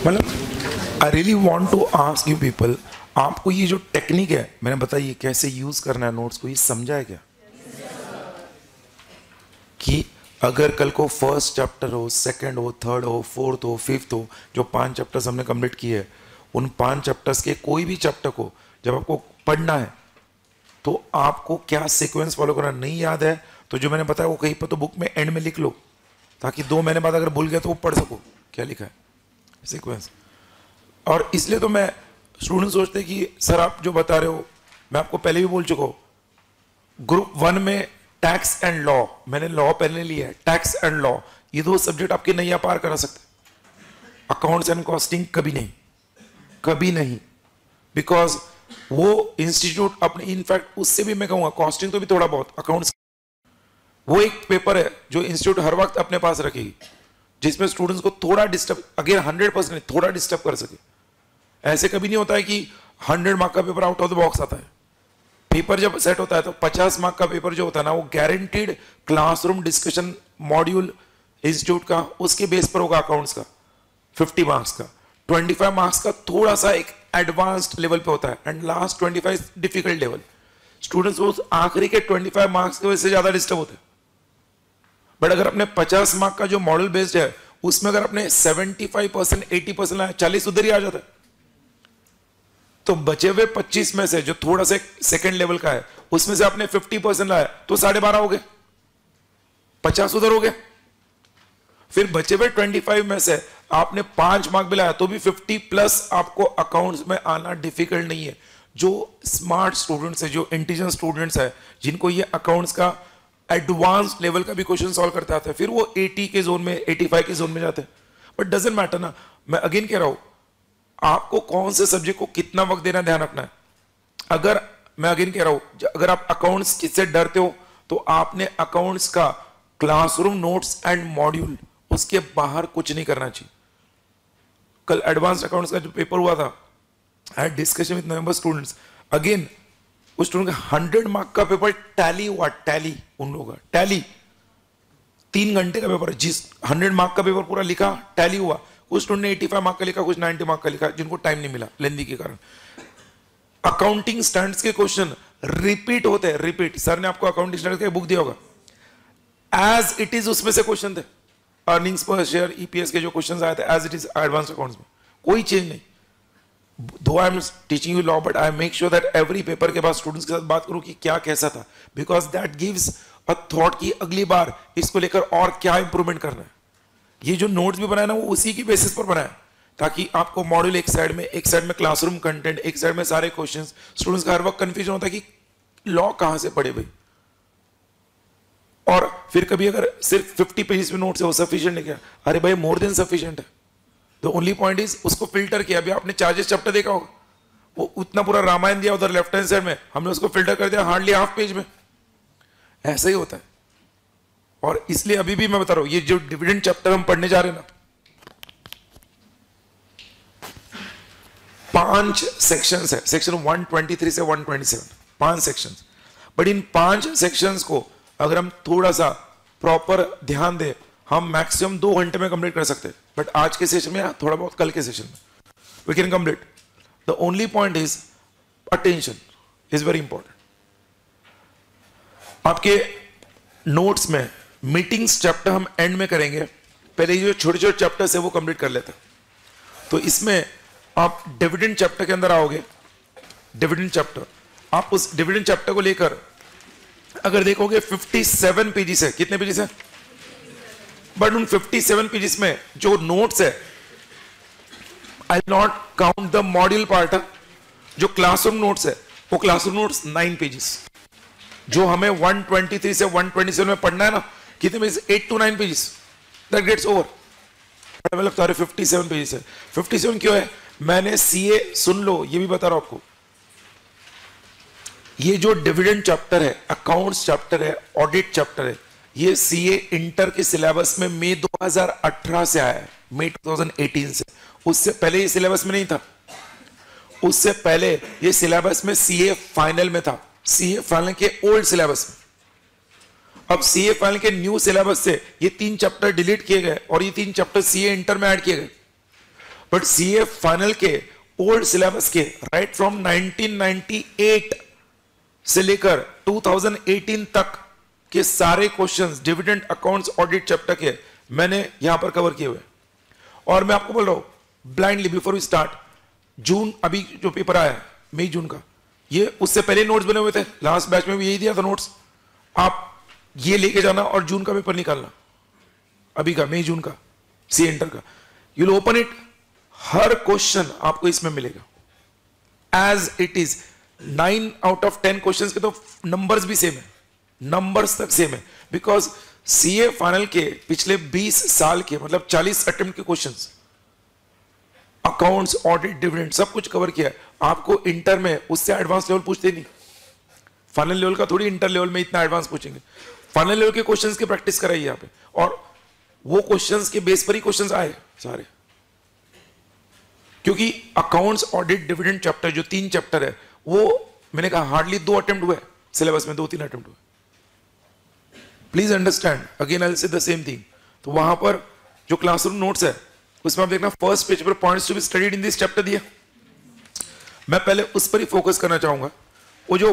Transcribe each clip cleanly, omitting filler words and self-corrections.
मतलब I really want to ask you people, आपको ये जो टेक्निक है मैंने बताई कैसे यूज करना है नोट्स को, ये समझा है क्या? कि अगर कल को फर्स्ट चैप्टर हो, सेकंड हो, थर्ड हो, फोर्थ हो, फिफ्थ हो, जो 5 चैप्टर्स हमने कंप्लीट किए हैं, उन 5 चैप्टर्स के कोई भी चैप्टर को जब आपको पढ़ना है तो आपको क्या सीक्वेंस फॉलो करना नहीं याद है तो जो मैंने बताया वो कहीं पर तो बुक में एंड में लिख लो, ताकि 2 महीने बाद अगर भूल गया तो वो पढ़ सको क्या लिखा है सीक्वेंस। और इसलिए तो मैं स्टूडेंट सोचते हैं कि सर आप जो बता रहे हो, मैं आपको पहले भी बोल चुका हूं, ग्रुप 1 में टैक्स एंड लॉ, मैंने लॉ पहले लिया है, टैक्स एंड लॉ, ये 2 सब्जेक्ट आपके नैया पार करा सकते, अकाउंट्स एंड कॉस्टिंग कभी नहीं, कभी नहीं, बिकॉज वो इंस्टीट्यूट अपने, इनफैक्ट उससे भी मैं कहूंगा कॉस्टिंग तो भी थोड़ा बहुत, अकाउंट्स वो एक पेपर है जो इंस्टीट्यूट हर वक्त अपने पास रखेगी, जिसमें स्टूडेंट्स को थोड़ा डिस्टर्ब, अगेन 100% नहीं, थोड़ा डिस्टर्ब कर सके। ऐसे कभी नहीं होता है कि 100 मार्क का paper out of the box आता है। पेपर जब सेट होता है तो 50 मार्क का पेपर जो होता है ना, वो guaranteed classroom discussion module institute का, उसके बेस पर होगा अकाउंट्स का 50 मार्क्स का, 25 मार्क्स का थोड़ा सा एक एडवांस्ड लेवल पे होता है, and last 25 difficult level. Students उस आखिरी के 25 मार्क्स की वजह से ज्यादा डिस्टर्ब होते हैं। बट अगर अपने 50 मार्क का जो मॉडल बेस्ड है उसमें अगर अपने 75% 80% लाया, 40 उधर ही आ जाता है, तो बचे हुए 25 में से जो थोड़ा सा सेकंड लेवल का है उसमें से आपने 50% लाया तो 12.5 हो गए, 50 उधर हो गए। फिर बचे हुए 25 में से आपने 5 मार्क भी लाया तो भी 50+ आपको अकाउंट्स में आना डिफिकल्ट नहीं है। जो स्मार्ट स्टूडेंट्स है, जो इंटेलिजेंट स्टूडेंट्स है, जिनको ये अकाउंट्स का एडवांस लेवल का भी क्वेश्चन सॉल्व करते आते हैं, फिर वो 80 के जोन में, 85 के जोन में जाते हैं। बट डजंट मैटर ना, मैं अगेन कह रहा हूं, आपको कौन से सब्जेक्ट को कितना वक्त देना ध्यान रखना है। अगर मैं अगेन कह रहा हूं, अगर आप अकाउंट्स से डरते हो तो आपने अकाउंट्स का क्लासरूम नोट्स एंड मॉड्यूल, उसके बाहर कुछ नहीं करना चाहिए। कल एडवांस अकाउंट्स का जो पेपर हुआ था, I had discussion with member students, again उस स्टूडेंट का 100 मार्क का पेपर टैली हुआ, टैली उन लोगों का टैली 3 घंटे का पेपर, जिस 100 मार्क का पेपर पूरा लिखा टैली हुआ, कुछ स्टूडेंट ने 85 मार्क का लिखा, कुछ 90 मार्क का लिखा, जिनको टाइम नहीं मिला लेंदी के कारण। अकाउंटिंग स्टैंडर्ड्स के क्वेश्चन रिपीट होते हैं, रिपीट। सर ने आपको अकाउंटिंग स्टैंडर्ड्स का बुक दिया होगा, एज इट इज उसमें से क्वेश्चन थे, अर्निंग्स पर शेयर, ईपीएस के जो क्वेश्चन आए थे as it is advance accounts में, कोई चेंज नहीं। Though I am teaching you law, but I make sure that every paper के बाद स्टूडेंट्स के साथ बात करूं कि क्या कैसा था, because that gives a thought कि अगली बार इसको लेकर और क्या इंप्रूवमेंट करना है। ये जो नोट्स भी बनाया ना, वो उसी की बेसिस पर बनाया, ताकि आपको मॉड्यूल एक साइड में क्लासरूम कंटेंट, एक साइड में सारे क्वेश्चंस। स्टूडेंट्स का हर वक्त कंफ्यूजन होता है कि लॉ कहां से पढ़े भाई, और फिर कभी अगर सिर्फ 50 पेजेस में नोट्स है वो सफिशिएंट है क्या? अरे भाई मोर देन सफिशिएंट है। द ओनली पॉइंट इज उसको फिल्टर किया। अभी आपने चार्जेस चैप्टर देखा होगा, वो उतना पूरा रामायण दिया उधर लेफ्ट हैंड साइड में, हमने उसको फिल्टर कर दिया हार्डली हाफ पेज में। ऐसा ही होता है। और इसलिए अभी भी मैं बता रहा हूं, ये जो डिविडेंड चैप्टर हम पढ़ने जा रहे हैं ना, 5 सेक्शंस है, सेक्शन 123 से 127, 5 सेक्शंस। बट इन 5 सेक्शंस को अगर हम थोड़ा सा प्रॉपर ध्यान दें, हम मैक्सिमम 2 घंटे में कंप्लीट कर सकते हैं। बट आज के सेशन में, थोड़ा बहुत कल के सेशन में we can complete. The only point is attention is very important. आपके नोट्स में मीटिंग्स चैप्टर हम एंड में करेंगे, पहले जो छोटे छोटे चैप्टर्स है वो कंप्लीट कर लेते हैं। तो इसमें आप डिविडेंड चैप्टर के अंदर आओगे। डिविडेंड चैप्टर, आप उस डिविडेंड चैप्टर को लेकर अगर देखोगे 57 पेजेस है। कितने पेजेस है? बट उन 57 पेजेस में जो नोट्स है, I will not count the module part, जो क्लासरूम नोट्स है वो क्लासरूम नोट्स 9 पेजेस। जो हमें 123 से 127 में पढ़ना है ना, कितने pages? 8 to 9 pages, that gets over. हमें लगता है 57 पेजेस है। 57 क्यों है? मैंने सीए, सुन लो, ये भी बता रहा हूं आपको, ये जो डिविडेंड चैप्टर है, अकाउंट्स चैप्टर है, ऑडिट चैप्टर है, ये सीए इंटर के सिलेबस में मई 2018 से आया है, मई 2018 से। उससे पहले ये सिलेबस में नहीं था। उससे पहले ये सिलेबस में सीए फाइनल में था, सीए फाइनल के ओल्ड सिलेबस में। अब सीए फाइनल के न्यू सिलेबस से ये 3 चैप्टर डिलीट किए गए और ये 3 चैप्टर सीए इंटर में ऐड किए गए। बट सीए फाइनल के ओल्ड सिलेबस के राइट फ्रॉम 1998 से लेकर 2018 तक के सारे questions dividend accounts audit chapter के मैंने यहां पर कवर किए हुए। और मैं आपको बोल रहा हूं ब्लाइंडली बिफोर वी स्टार्ट, जून अभी जो पेपर आया है मई जून का, ये उससे पहले नोट्स बने हुए थे, लास्ट बैच में भी यही दिया था नोट्स। आप ये लेके जाना और जून का पेपर निकालना, अभी का मई जून का सी एंटर का, यू विल ओपन इट, हर क्वेश्चन आपको इसमें मिलेगा as it is. 9 out of 10 questions के तो नंबर्स भी सेम है, नंबर्स तक सेम है, बिकॉज सीए फाइनल के पिछले 20 साल के मतलब 40 अटेम्प्ट के क्वेश्चंस, अकाउंट्स ऑडिट डिविडेंड सब कुछ कवर किया है। आपको इंटर में उससे एडवांस लेवल पूछते नहीं, फाइनल लेवल का थोड़ी इंटर लेवल में इतना एडवांस पूछेंगे, फाइनल लेवल के क्वेश्चंस की प्रैक्टिस कराइए यहाँ पे, और वो क्वेश्चंस के बेस पर ही क्वेश्चंस आए सारे, क्योंकि अकाउंट्स ऑडिट डिविडेंड चैप्टर जो 3 चैप्टर है वो मैंने कहा हार्डली 2 अटेम्प्ट हुए सिलेबस में, 2-3 अटेम्प्ट हुए। Please understand, again I will say the same thing. तो वहां पर जो क्लासरूम नोट्स है उसमें आप देखना फर्स्ट पेज पर points to be studied in this chapter दिया, मैं पहले उस पर ही फोकस करना चाहूंगा। वो जो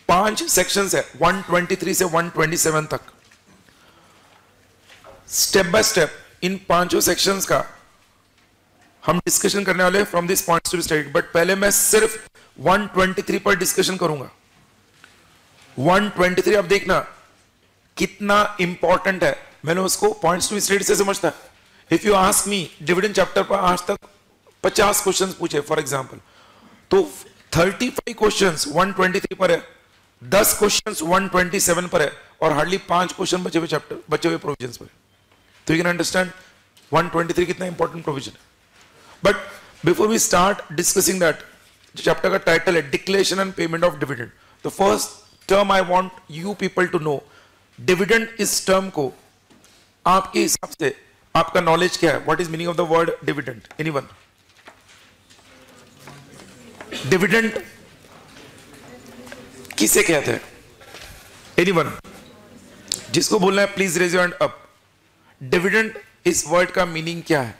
5 सेक्शंस है 123 से 127 तक, step by step in 5 sections का हम डिस्कशन करने वाले from this points to be studied. But पहले मैं सिर्फ 123 पर डिस्कशन करूंगा। 123 आप देखना कितना इंपॉर्टेंट है, मैंने उसको पॉइंट्स टू बी स्टडीड से समझता है। If you ask me dividend chapter पर आज तक 50 क्वेश्चंस पूछे फॉर एग्जांपल, तो 35 क्वेश्चंस 123 पर है, 10 क्वेश्चंस 127 पर है, और हार्डली 5 क्वेश्चन बचे हुए चैप्टर, बचे हुए प्रोविजंस पर। तो यू कैन अंडरस्टैंड 123 कितना इंपॉर्टेंट प्रोविजन है। But before we start discussing that, chapter का टाइटल है declaration and payment of dividend. The first term I want you people to know, dividend इस टर्म को आपके हिसाब से आपका नॉलेज क्या है? What is meaning of the word dividend? Anyone? Dividend किसे कहते हैं? एनीवन? जिसको बोलना है please raise your hand up. Dividend इस वर्ड का मीनिंग क्या है?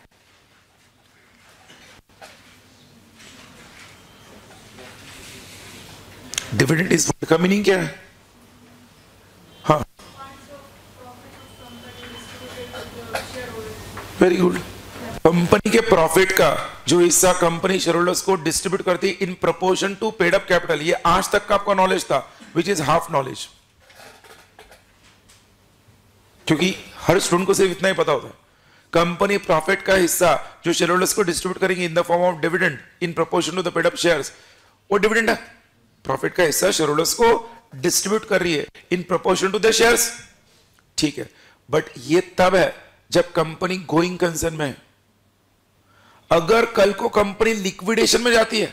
डिविडेंड इस वर्ड का मीनिंग क्या है? हाँ, वेरी गुड। कंपनी के प्रॉफिट का जो हिस्सा कंपनी शेयर होल्डर्स को डिस्ट्रीब्यूट करती है in proportion to paid up capital. ये आज तक का आपका नॉलेज था, विच इज हाफ नॉलेज, क्योंकि हर स्टूडेंट को सिर्फ इतना ही पता होता है। कंपनी प्रॉफिट का हिस्सा जो शेयर होल्डर्स को डिस्ट्रीब्यूट करेंगे in the form of dividend in proportion to the paid up shares, वो डिविडेंड है। प्रॉफिट का हिस्सा शेयर होल्डर्स को डिस्ट्रीब्यूट कर रही है in proportion to the shares, ठीक है। बट ये तब है जब कंपनी गोइंग कंसर्न में है। अगर कल को कंपनी लिक्विडेशन में जाती है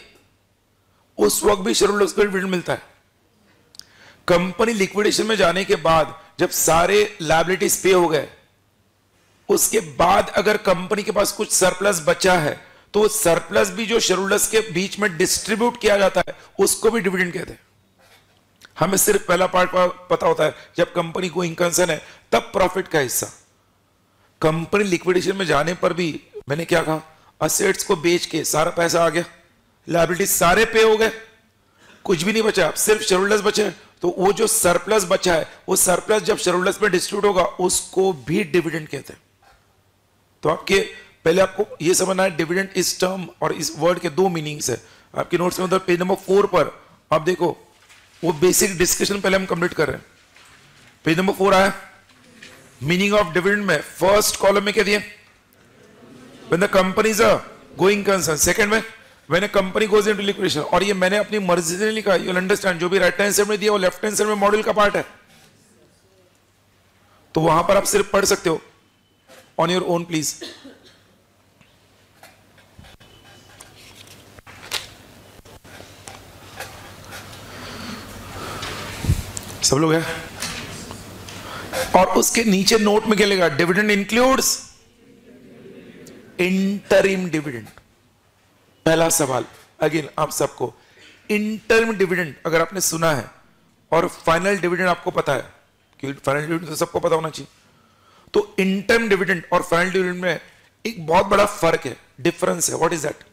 उस वक्त भी शेयर होल्डर्स को डिविडेंड मिलता है। कंपनी लिक्विडेशन में जाने के बाद जब सारे लायबिलिटीज पे हो गए, उसके बाद अगर कंपनी के पास कुछ सरप्लस बचा है तो सरप्लस भी जो शेयर होल्डर्स के बीच में डिस्ट्रीब्यूट किया जाता है उसको भी डिविडेंड कहते हैं। हमें सिर्फ पहला पार्ट पता होता है, जब कंपनी गोइंग कंसर्न है तब प्रॉफिट का हिस्सा। कंपनी लिक्विडेशन में जाने पर भी मैंने क्या कहा, असेट्स को बेच के सारा पैसा आ गया, लायबिलिटीज सारे पे हो गए, कुछ भी नहीं बचा, सिर्फ शेयर होल्डर्स बचे, तो वो जो सरप्लस बचा है वो सरप्लस जब शेयर होल्डर्स में डिस्ट्रीब्यूट होगा उसको भी डिविडेंड कहते हैं। तो आपके पहले आपको ये समझना है डिविडेंड इस टर्म और इस वर्ड के 2 मीनिंग्स है। आपके नोट्स में उधर पेज नंबर 4 पर आप देखो, वो बेसिक डिस्कशन पहले हम कंप्लीट कर रहे हैं। पेज नंबर 4 आया, मीनिंग ऑफ डिविडेंड में फर्स्ट कॉलम में क्या दिया? When the company is a going concern. Second में when a company goes into liquidation. और ये मैंने अपनी मर्जी से नहीं लिखा, यू विल अंडरस्टैंड, जो भी राइट हैंड साइड में दिया वो लेफ्ट हैंड साइड में मॉड्यूल का पार्ट है, तो वहां पर आप सिर्फ पढ़ सकते हो ऑन योर ओन प्लीज। सब लोग हैं? और उसके नीचे नोट में क्या लिखा? Dividend includes interim dividend. पहला सवाल अगेन आप सबको, इंटरिम डिविडेंड अगर आपने सुना है और फाइनल डिविडेंड आपको पता है, क्योंकि फाइनल डिविडेंड तो सबको पता होना चाहिए, तो इंटरिम डिविडेंड और फाइनल डिविडेंड में एक बहुत बड़ा फर्क है, डिफरेंस है. What is that?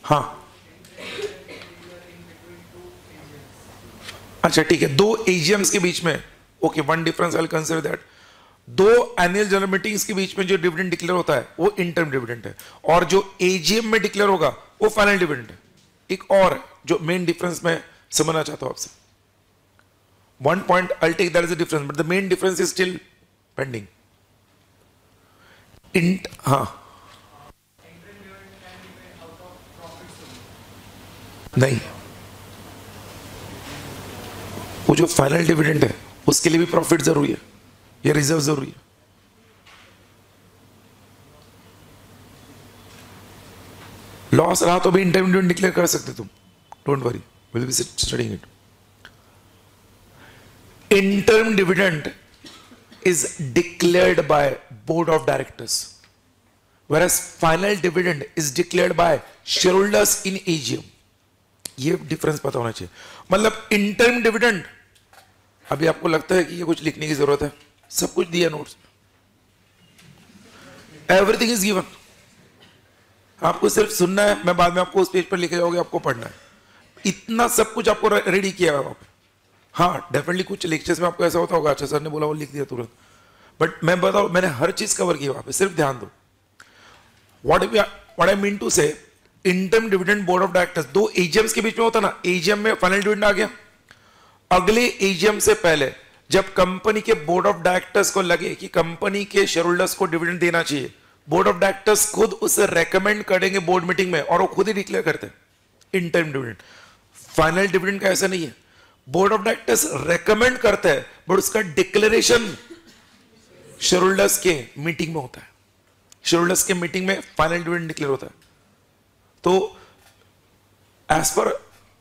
हाँ, अच्छा ठीक है, दो एजीएम्स के बीच में, okay, one difference I will consider that. दो एनुअल जनरल मीटिंग्स के बीच में जो डिविडेंड डिक्लेयर होता है वो इंटरम डिविडेंड है, और जो एजीएम में डिक्लेयर होगा वो फाइनल डिविडेंड है. एक और जो मेन डिफरेंस मैं समझना चाहता हूं आपसे, one point I'll take that as a difference, but the main difference is still pending. हाँ, नहीं, वो जो फाइनल डिविडेंड है उसके लिए भी प्रॉफिट जरूरी है या रिजर्व जरूरी है? लॉस रहा तो भी इंटरम डिविडेंड डिक्लेयर कर सकते तुम, don't worry, will be studying it. Interim dividend is declared by board of directors, whereas final dividend is declared by shareholders in AGM. ये डिफरेंस पता होना चाहिए. मतलब interim dividend, अभी आपको लगता है कि ये कुछ लिखने की जरूरत है? सब कुछ दिया नोट्स, एवरीथिंग इज गिवन. आपको सिर्फ सुनना है, मैं बाद में आपको उस पेज पर लिखे जाओगे, आपको पढ़ना है. इतना सब कुछ आपको रेडी किया है वहां पे. हाँ, डेफिनेटली कुछ लेक्चर्स में आपको ऐसा होता होगा, अच्छा सर ने बोला वो लिख दिया तुरंत, बट मैं बताऊं मैंने हर चीज कवर की वहां पे, सिर्फ ध्यान दो. व्हाट आई मीन टू से, interim dividend board of directors, दो एजीएम्स के बीच में होता ना, एजीएम में फाइनल डिविडेंड आ गया, अगले एजीएम से पहले जब कंपनी के बोर्ड ऑफ डायरेक्टर्स को लगे कि कंपनी के शेयर होल्डर्स को डिविडेंड देना चाहिए, बोर्ड ऑफ डायरेक्टर्स खुद उसे रेकमेंड करेंगे बोर्ड मीटिंग में, और वो खुद ही डिक्लेयर करते हैं इंटरम डिविडेंड. फाइनल डिविडेंड का ऐसा नहीं है, बोर्ड ऑफ डायरेक्टर्स रेकमेंड करता है, बट उसका डिक्लेरेशन शेयर होल्डर्स के मीटिंग में होता है. शेयर होल्डर्स के मीटिंग में फाइनल डिविडेंड डिक्लेयर होता है. तो as per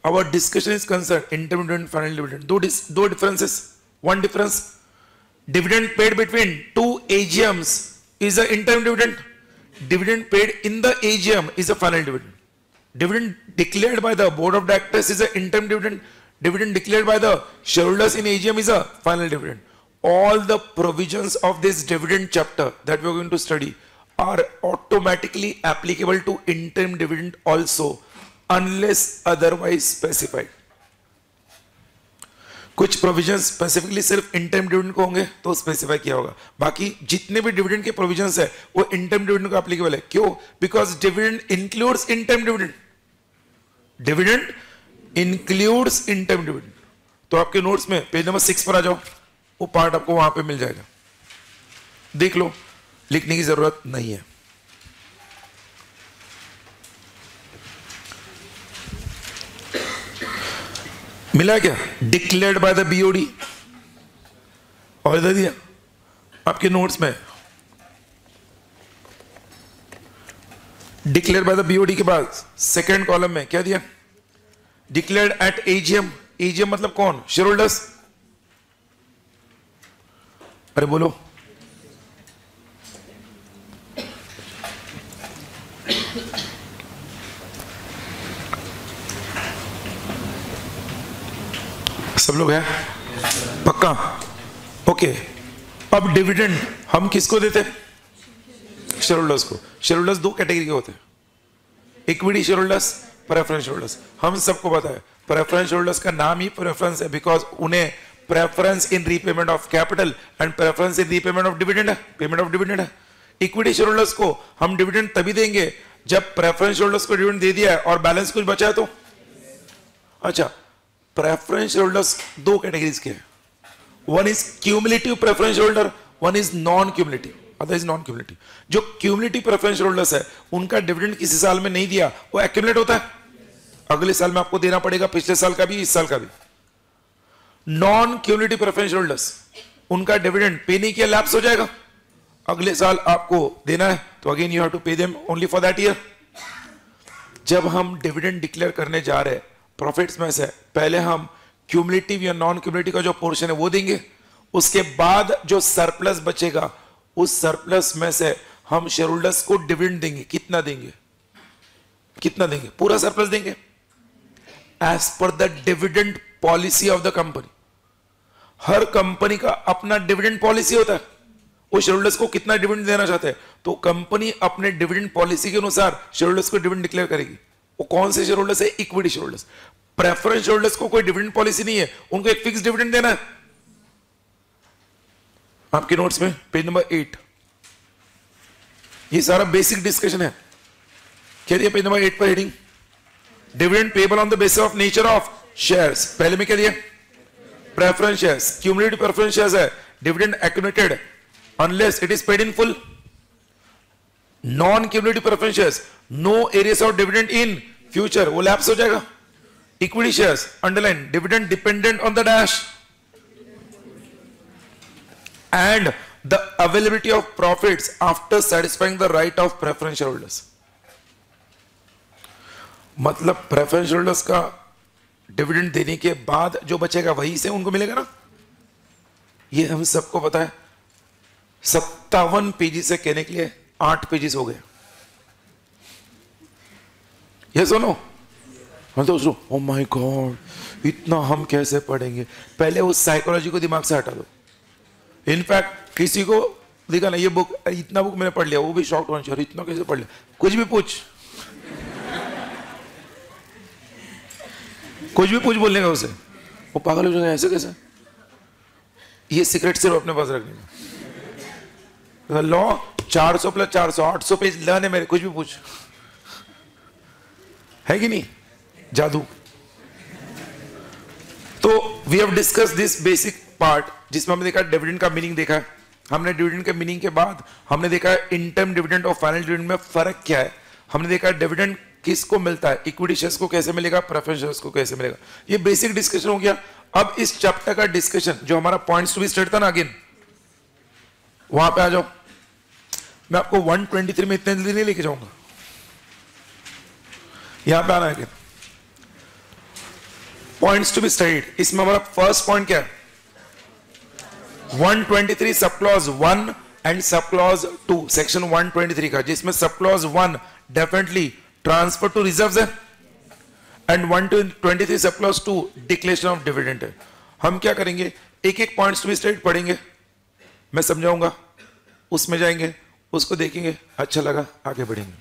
our discussion is concern, interim dividend, final dividend, दो differences. One difference, dividend paid between two AGMs is a interim dividend. Dividend paid in the AGM is a final dividend. Dividend declared by the board of directors is a interim dividend. Dividend declared by the shareholders in AGM is a final dividend. All the provisions of this dividend chapter that we are going to study are automatically applicable to interim dividend also, unless otherwise specified. कुछ provision specifically सिर्फ interim dividend को होंगे तो specify किया होगा, बाकी जितने भी डिविडेंड के प्रोविजंस है वो इंटरम डिविडेंड को एप्लीकेबल है. क्यों? Because dividend includes interim dividend. Dividend includes interim dividend. तो आपके नोट्स में पेज नंबर 6 पर आ जाओ, वो पार्ट आपको वहां पे मिल जाएगा, देख लो, लिखने की जरूरत नहीं है. मिला क्या? डिक्लेयर्ड बाय द बीओडी, और इधर दिया आपके नोट्स में, डिक्लेयर बाय द बीओडी के बाद सेकंड कॉलम में क्या दिया? Declared eight AGM. एजीएम मतलब कौन? Share holders. अरे बोलो, सब लोग हैं? पक्का? ओके. अब डिविडेंड हम किसको देते हैं? शेयर होल्डर्स को. शेयर होल्डर्स दो कैटेगरी के होते हैं, equity share holders, preference share holders. हम सबको पता है प्रेफरेंस शेयर होल्डर्स का नाम ही प्रेफरेंस है, बिकॉज उन्हें preference in repayment of capital and preference in repayment of dividend है, पेमेंट ऑफ डिविडेंड है. इक्विटी शेयर होल्डर्स को हम डिविडेंड तभी देंगे जब प्रेफरेंस शेयर होल्डर्स को डिविडेंड दे दिया है और बैलेंस कुछ बचा है तो. अच्छा, प्रेफरेंस शेयर होल्डर्स दो कैटेगरीज के हैं, one is cumulative preference share holder, one is non cumulative, other is non cumulative. जो क्यूमुलेटिव प्रेफरेंस शेयर होल्डर्स है उनका डिविडेंड किसी साल में नहीं दिया, वो एक्यूमुलेट होता है, अगले साल में आपको देना पड़ेगा, पिछले साल का भी, इस साल का भी. Non cumulative preference share holders, उनका डिविडेंड पे नहीं किया, लैप्स हो जाएगा, अगले साल आपको देना है, तो again you have to pay them only for that year. जब हम डिविडेंड डिक्लेयर करने जा रहे हैं प्रॉफिट्स में से, पहले हम क्यूमुलेटिव या नॉन क्यूमुलेटिव का जो पोर्शन है वो देंगे, उसके बाद जो सरप्लस बचेगा उस सरप्लस में से हम शेयर होल्डर्स को डिविडेंड देंगे. कितना देंगे? कितना देंगे? पूरा सरप्लस देंगे, as per the dividend policy of the company. हर कंपनी का अपना डिविडेंड पॉलिसी होता है, वो शेयर होल्डर्स को कितना डिविडेंड देना चाहते हैं, तो कंपनी अपने डिविडेंड पॉलिसी के अनुसार शेयर होल्डर्स को डिविडेंड डिक्लेयर करेगी। वो कौन से शेयर होल्डर्स है? Equity share holders. Preference share holders को कोई डिविडेंड पॉलिसी नहीं है, उनको एक फिक्स डिविडेंड देना है। आपके नोट्स में पेज नंबर 8 ये सारा बेसिक डिस्कशन है। क्या दिया पेज नंबर 8 पर heading? Dividend payable on the basis of nature of shares. पहले में क्या दिया? Preference shares. Cumulative preference shares है dividend accumulated unless it is paid in full. Non cumulative preference shares no arrears of dividend in future, वो lapse हो जाएगा। Equity shares underline dividend dependent on the dash and the availability of profits after satisfying the right of preference shareholders। मतलब preference holders का dividend देने के बाद जो बचेगा वही से उनको मिलेगा ना। ये हम सबको पता है। 57 पेजेस से कहने के लिए 8 पेजेस हो गए। ये सुनो, मैं तो सोचो ओ माय गॉड इतना हम कैसे पढ़ेंगे। पहले उस साइकोलॉजी को दिमाग से हटा दो। इनफैक्ट किसी को देखा ना ये बुक, इतना बुक मैंने पढ़ लिया, वो भी शॉक्ड होना चाहिए, इतना कैसे पढ़ लिया। कुछ भी पूछ बोलने का उसे, वो पागल हो जाएगा ऐसे कैसे। ये सीक्रेट सिर्फ अपने पास रखने का। लॉ 400 + 400 800 पेज लाने मेरे, कुछ भी पूछ, है कि नहीं जादू। तो we have discuss this basic part जिसमें हमने देखा डिविडेंड का मीनिंग देखा। हमने डिविडेंड के मीनिंग के बाद हमने देखा इंटरम डिविडेंड और फाइनल डिविडेंड में फर्क क्या है। हमने देखा डिविडेंड किसको मिलता है, इक्विटी शेयर्स को कैसे मिलेगा, प्रेफरेंस शेयर्स को कैसे मिलेगा। ये बेसिक डिस्कशन हो गया। अब इस चैप्टर का डिस्कशन जो हमारा पॉइंट्स टू बी स्टडी था ना, अगेन वहां पे आ जाओ। मैं आपको 123 में इतने जल्दी नहीं लेके जाऊंगा, यहां पे आना है। पॉइंट्स टू बी स्टडीड, इसमें हमारा फर्स्ट पॉइंट क्या है? 123 सब clause 1 and sub clause 2 section 123 का, जिसमें sub clause 1 definitely transfer to reserves है एंड 123 सब क्लॉज 2 डिक्लेरेशन ऑफ डिविडेंड है। हम क्या करेंगे, एक एक पॉइंट्स टू बी स्टडीड पढ़ेंगे, मैं समझाऊंगा, उसमें जाएंगे, उसको देखेंगे, अच्छा लगा आगे बढ़ेंगे।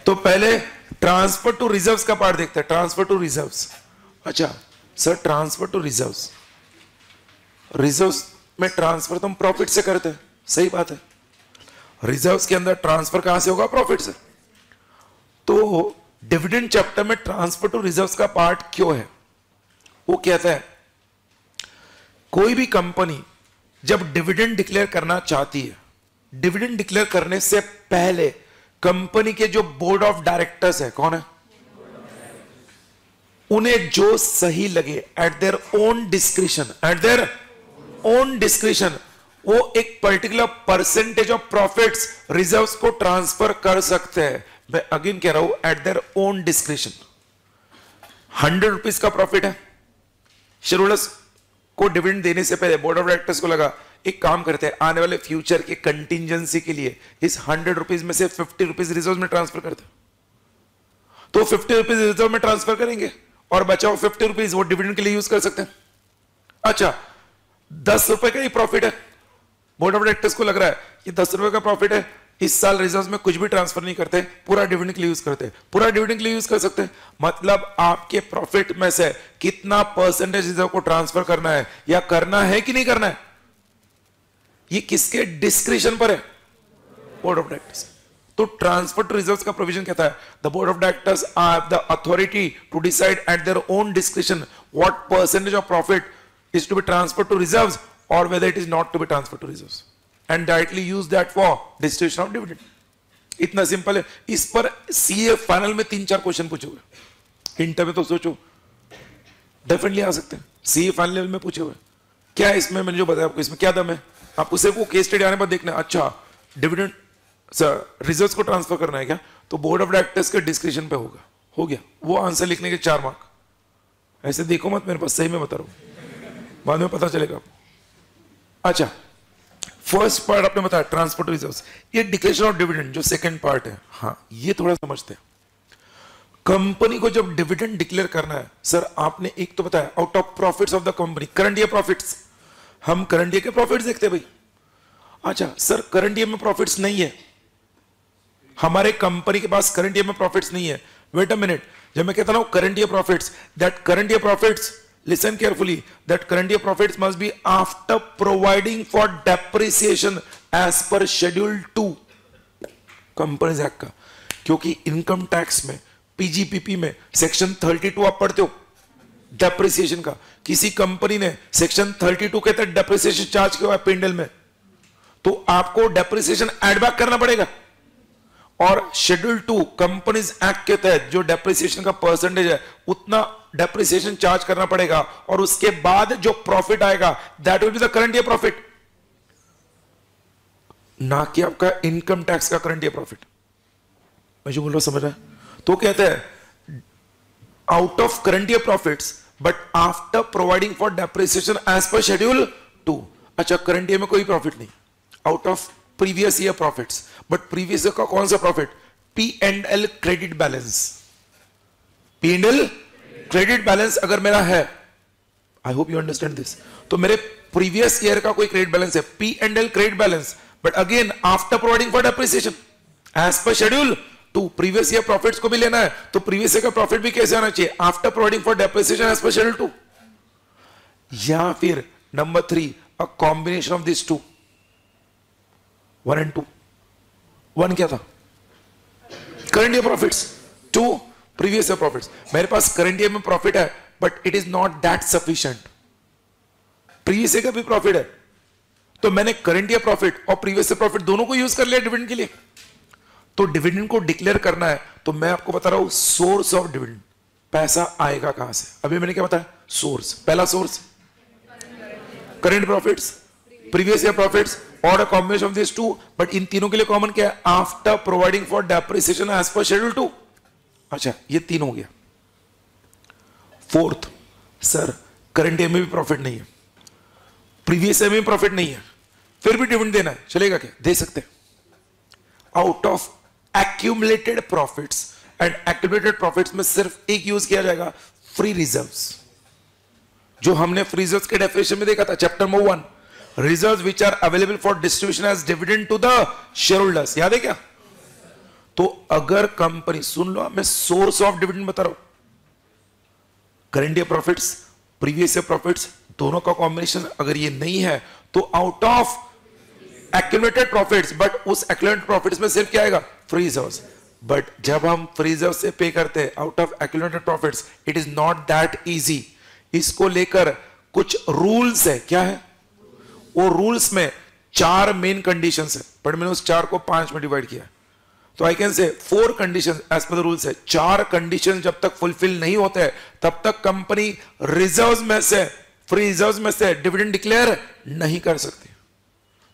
तो पहले ट्रांसफर टू रिजर्व्स का पार्ट देखते हैं। ट्रांसफर टू रिजर्व्स, अच्छा sir transfer to reserves, reserves में ट्रांसफर तो हम प्रॉफिट से करते हैं, सही बात है। रिजर्व्स के अंदर ट्रांसफर कहां से होगा? प्रॉफिट से। तो डिविडेंड चैप्टर में ट्रांसफर टू रिजर्व्स का पार्ट क्यों है? वो कहता है कोई भी कंपनी जब डिविडेंड डिक्लेयर करना चाहती है, डिविडेंड डिक्लेयर करने से पहले कंपनी के जो बोर्ड ऑफ डायरेक्टर्स है, कौन है? उन्हें जो सही लगे एट देयर ओन डिस्क्रिशन, वो एक particular percentage of profits reserves को ट्रांसफर कर सकते हैं। मैं अगेन कह रहा हूं, eight their own discretion. 100 rupees का प्रॉफिट है, शेयर होल्डर्स को डिविडेंड देने से पहले बोर्ड ऑफ डायरेक्टर्स को लगा एक काम करते हैं, आने वाले फ्यूचर के कंटिजेंसी के लिए इस 100 रुपीज में से 50 रुपीज रिजर्व में ट्रांसफर करते हैं। तो 50 रुपीज रिजर्व में ट्रांसफर करेंगे और बचाओ 50 रुपीज वो डिविडेंड के लिए यूज कर सकते हैं। अच्छा 10 रुपए का ही प्रॉफिट है, बोर्ड ऑफ डायरेक्टर्स को लग रहा है कि 10 रुपए का प्रॉफिट है, इस साल रिजर्व में कुछ भी ट्रांसफर नहीं करते, पूरा डिविडेंड के लिए यूज करते हैं, पूरा डिविडेंड के लिए यूज कर सकते हैं। मतलब आपके प्रॉफिट में से कितना परसेंटेज रिजर्व को ट्रांसफर करना है या करना है कि नहीं करना है, ये किसके डिस्क्रिशन पर है? Board of directors. तो ट्रांसफर टू रिजर्व्स का प्रोविजन कहता है the board of directors are the authority to decide at their own discretion what percentage of profit is to be transferred to reserves or whether it is not to be transferred to reserves and directly use that for distribution of dividend। इतना simple है। इस पर CA final में 3-4 question पूछे हुए, inter में तो सोचो डेफिनेटली आ सकते हैं, सीए फाइनल लेवल में पूछे हुए। क्या है इसमें, मैंने जो बताया आपको, इसमें क्या दम है? आपको सिर्फ वो केस स्टडी आने पर देखना, अच्छा डिविडेंड रिजर्व्स को ट्रांसफर करना है क्या, तो बोर्ड ऑफ डायरेक्टर्स के डिस्क्रिप्शन पे होगा, हो गया। वो आंसर लिखने के 4 मार्क। ऐसे देखो मत मेरे पास, सही में बता रहा हूं, बाद में पता चलेगा आपको। अच्छा फर्स्ट पार्ट आपने बताया ट्रांसफर टू रिजर्व्स, ये डिक्लेरेशन ऑफ डिविडेंड जो सेकंड पार्ट है, हाँ ये थोड़ा समझते हैं। कंपनी को जब डिविडेंड डिक्लेयर करना है, सर आपने एक तो बताया out of profits of the company, current year profits. हम करंट ईयर के प्रॉफिट्स देखते हैं भाई, अच्छा सर, करंट ईयर में प्रॉफिट्स नहीं है, हमारे कंपनी के पास करंट ईयर में प्रॉफिट्स नहीं है। वेट अ मिनट, जब मैं कहता हूं current year profits, that current year profits, listen carefully, that current year profits must be after providing for depreciation as per schedule 2 companies act का। क्योंकि इनकम टैक्स में, पीजीपीपी में सेक्शन 32 आप पढ़ते हो डेप्रिसिएशन का। किसी कंपनी ने सेक्शन 32 के तहत डेप्रिसिएशन चार्ज किया है पेंडल में, तो आपको डेप्रिसिएशन एड बैक करना पड़ेगा। और शेड्यूल 2 कंपनीज एक्ट के तहत जो डेप्रिसिएशन का परसेंटेज है उतना डेप्रिसिएशन चार्ज करना पड़ेगा, और उसके बाद जो प्रॉफिट आएगा that will be the current year profit, ना कि आपका इनकम टैक्स का करंट ईयर प्रॉफिट। मैं जो बोल रहा हूं समझ रहा है? तो कहते हैं out of current year profits but after providing for depreciation as per schedule 2। अच्छा, करंट ईयर में कोई प्रॉफिट नहीं, out of previous year profits, but previous year का कौन सा profit? P and L credit balance. P and L credit balance अगर मेरा है, I hope you understand this, तो मेरे प्रीवियस ईयर का कोई क्रेडिट बैलेंस है, P and L credit balance, but again after providing for depreciation as per schedule 2। Previous year profits को भी लेना है, तो प्रीवियस ईयर का प्रॉफिट भी कैसे आना चाहिए? After providing for depreciation as per schedule 2। या फिर number 3, a combination of this 2, 1 and 2। 1 क्या था? Current year profits, 2 previous year profits. मेरे पास करंट ईयर में प्रॉफिट है but it is not that sufficient, previous year का भी प्रॉफिट है, तो मैंने करंट ईयर प्रॉफिट और प्रीवियस ईयर प्रॉफिट दोनों को यूज कर लिया डिविडेंड के लिए। तो डिविडेंड को डिक्लेयर करना है, तो मैं आपको बता रहा हूं सोर्स ऑफ डिविडेंड, पैसा आएगा कहां से। अभी मैंने क्या बताया? सोर्स, पहला source current profits, previous year profits और a combination of this 2, but इन तीनों के लिए कॉमन क्या है? After providing for depreciation as per schedule 2। अच्छा, ये 3 हो गया। 4th, सर करंट ईयर में भी प्रॉफिट नहीं है, प्रीवियस ईयर में भी प्रॉफिट नहीं है, फिर भी डिविडेंड देना है, चलेगा क्या? दे सकते हैं। Out of accumulated profits, and accumulated profits में सिर्फ एक यूज किया जाएगा, फ्री रिजर्व्स, जो हमने फ्री रिजर्व्स के डेफिनेशन में देखा था chapter number 1, reserves which are available for distribution as dividend to the shareholders. याद है क्या? तो अगर कंपनी, सुन लो, मैं सोर्स ऑफ डिविडेंड बता रहा हूं, current year profits, previous year profits, दोनों का कॉम्बिनेशन अगर ये नहीं है, तो out of accumulated profits, but उस एक्यूमुलेटेड प्रॉफिट्स में सिर्फ क्या आएगा? Free reserves. बट जब हम फ्री रिजर्व से पे करते हैं out of accumulated profits, it is not that easy. इसको लेकर कुछ रूल्स है। क्या है वो? रूल्स में 4 मेन कंडीशंस है, बट मैंने उस 4 को 5 में डिवाइड किया, तो आई can say 4 conditions as per the rules है। 4 कंडीशन जब तक फुलफिल नहीं होते हैं तब तक कंपनी रिजर्व्स में से, फ्री रिजर्व्स में से डिविडेंड डिक्लेयर नहीं कर सकती।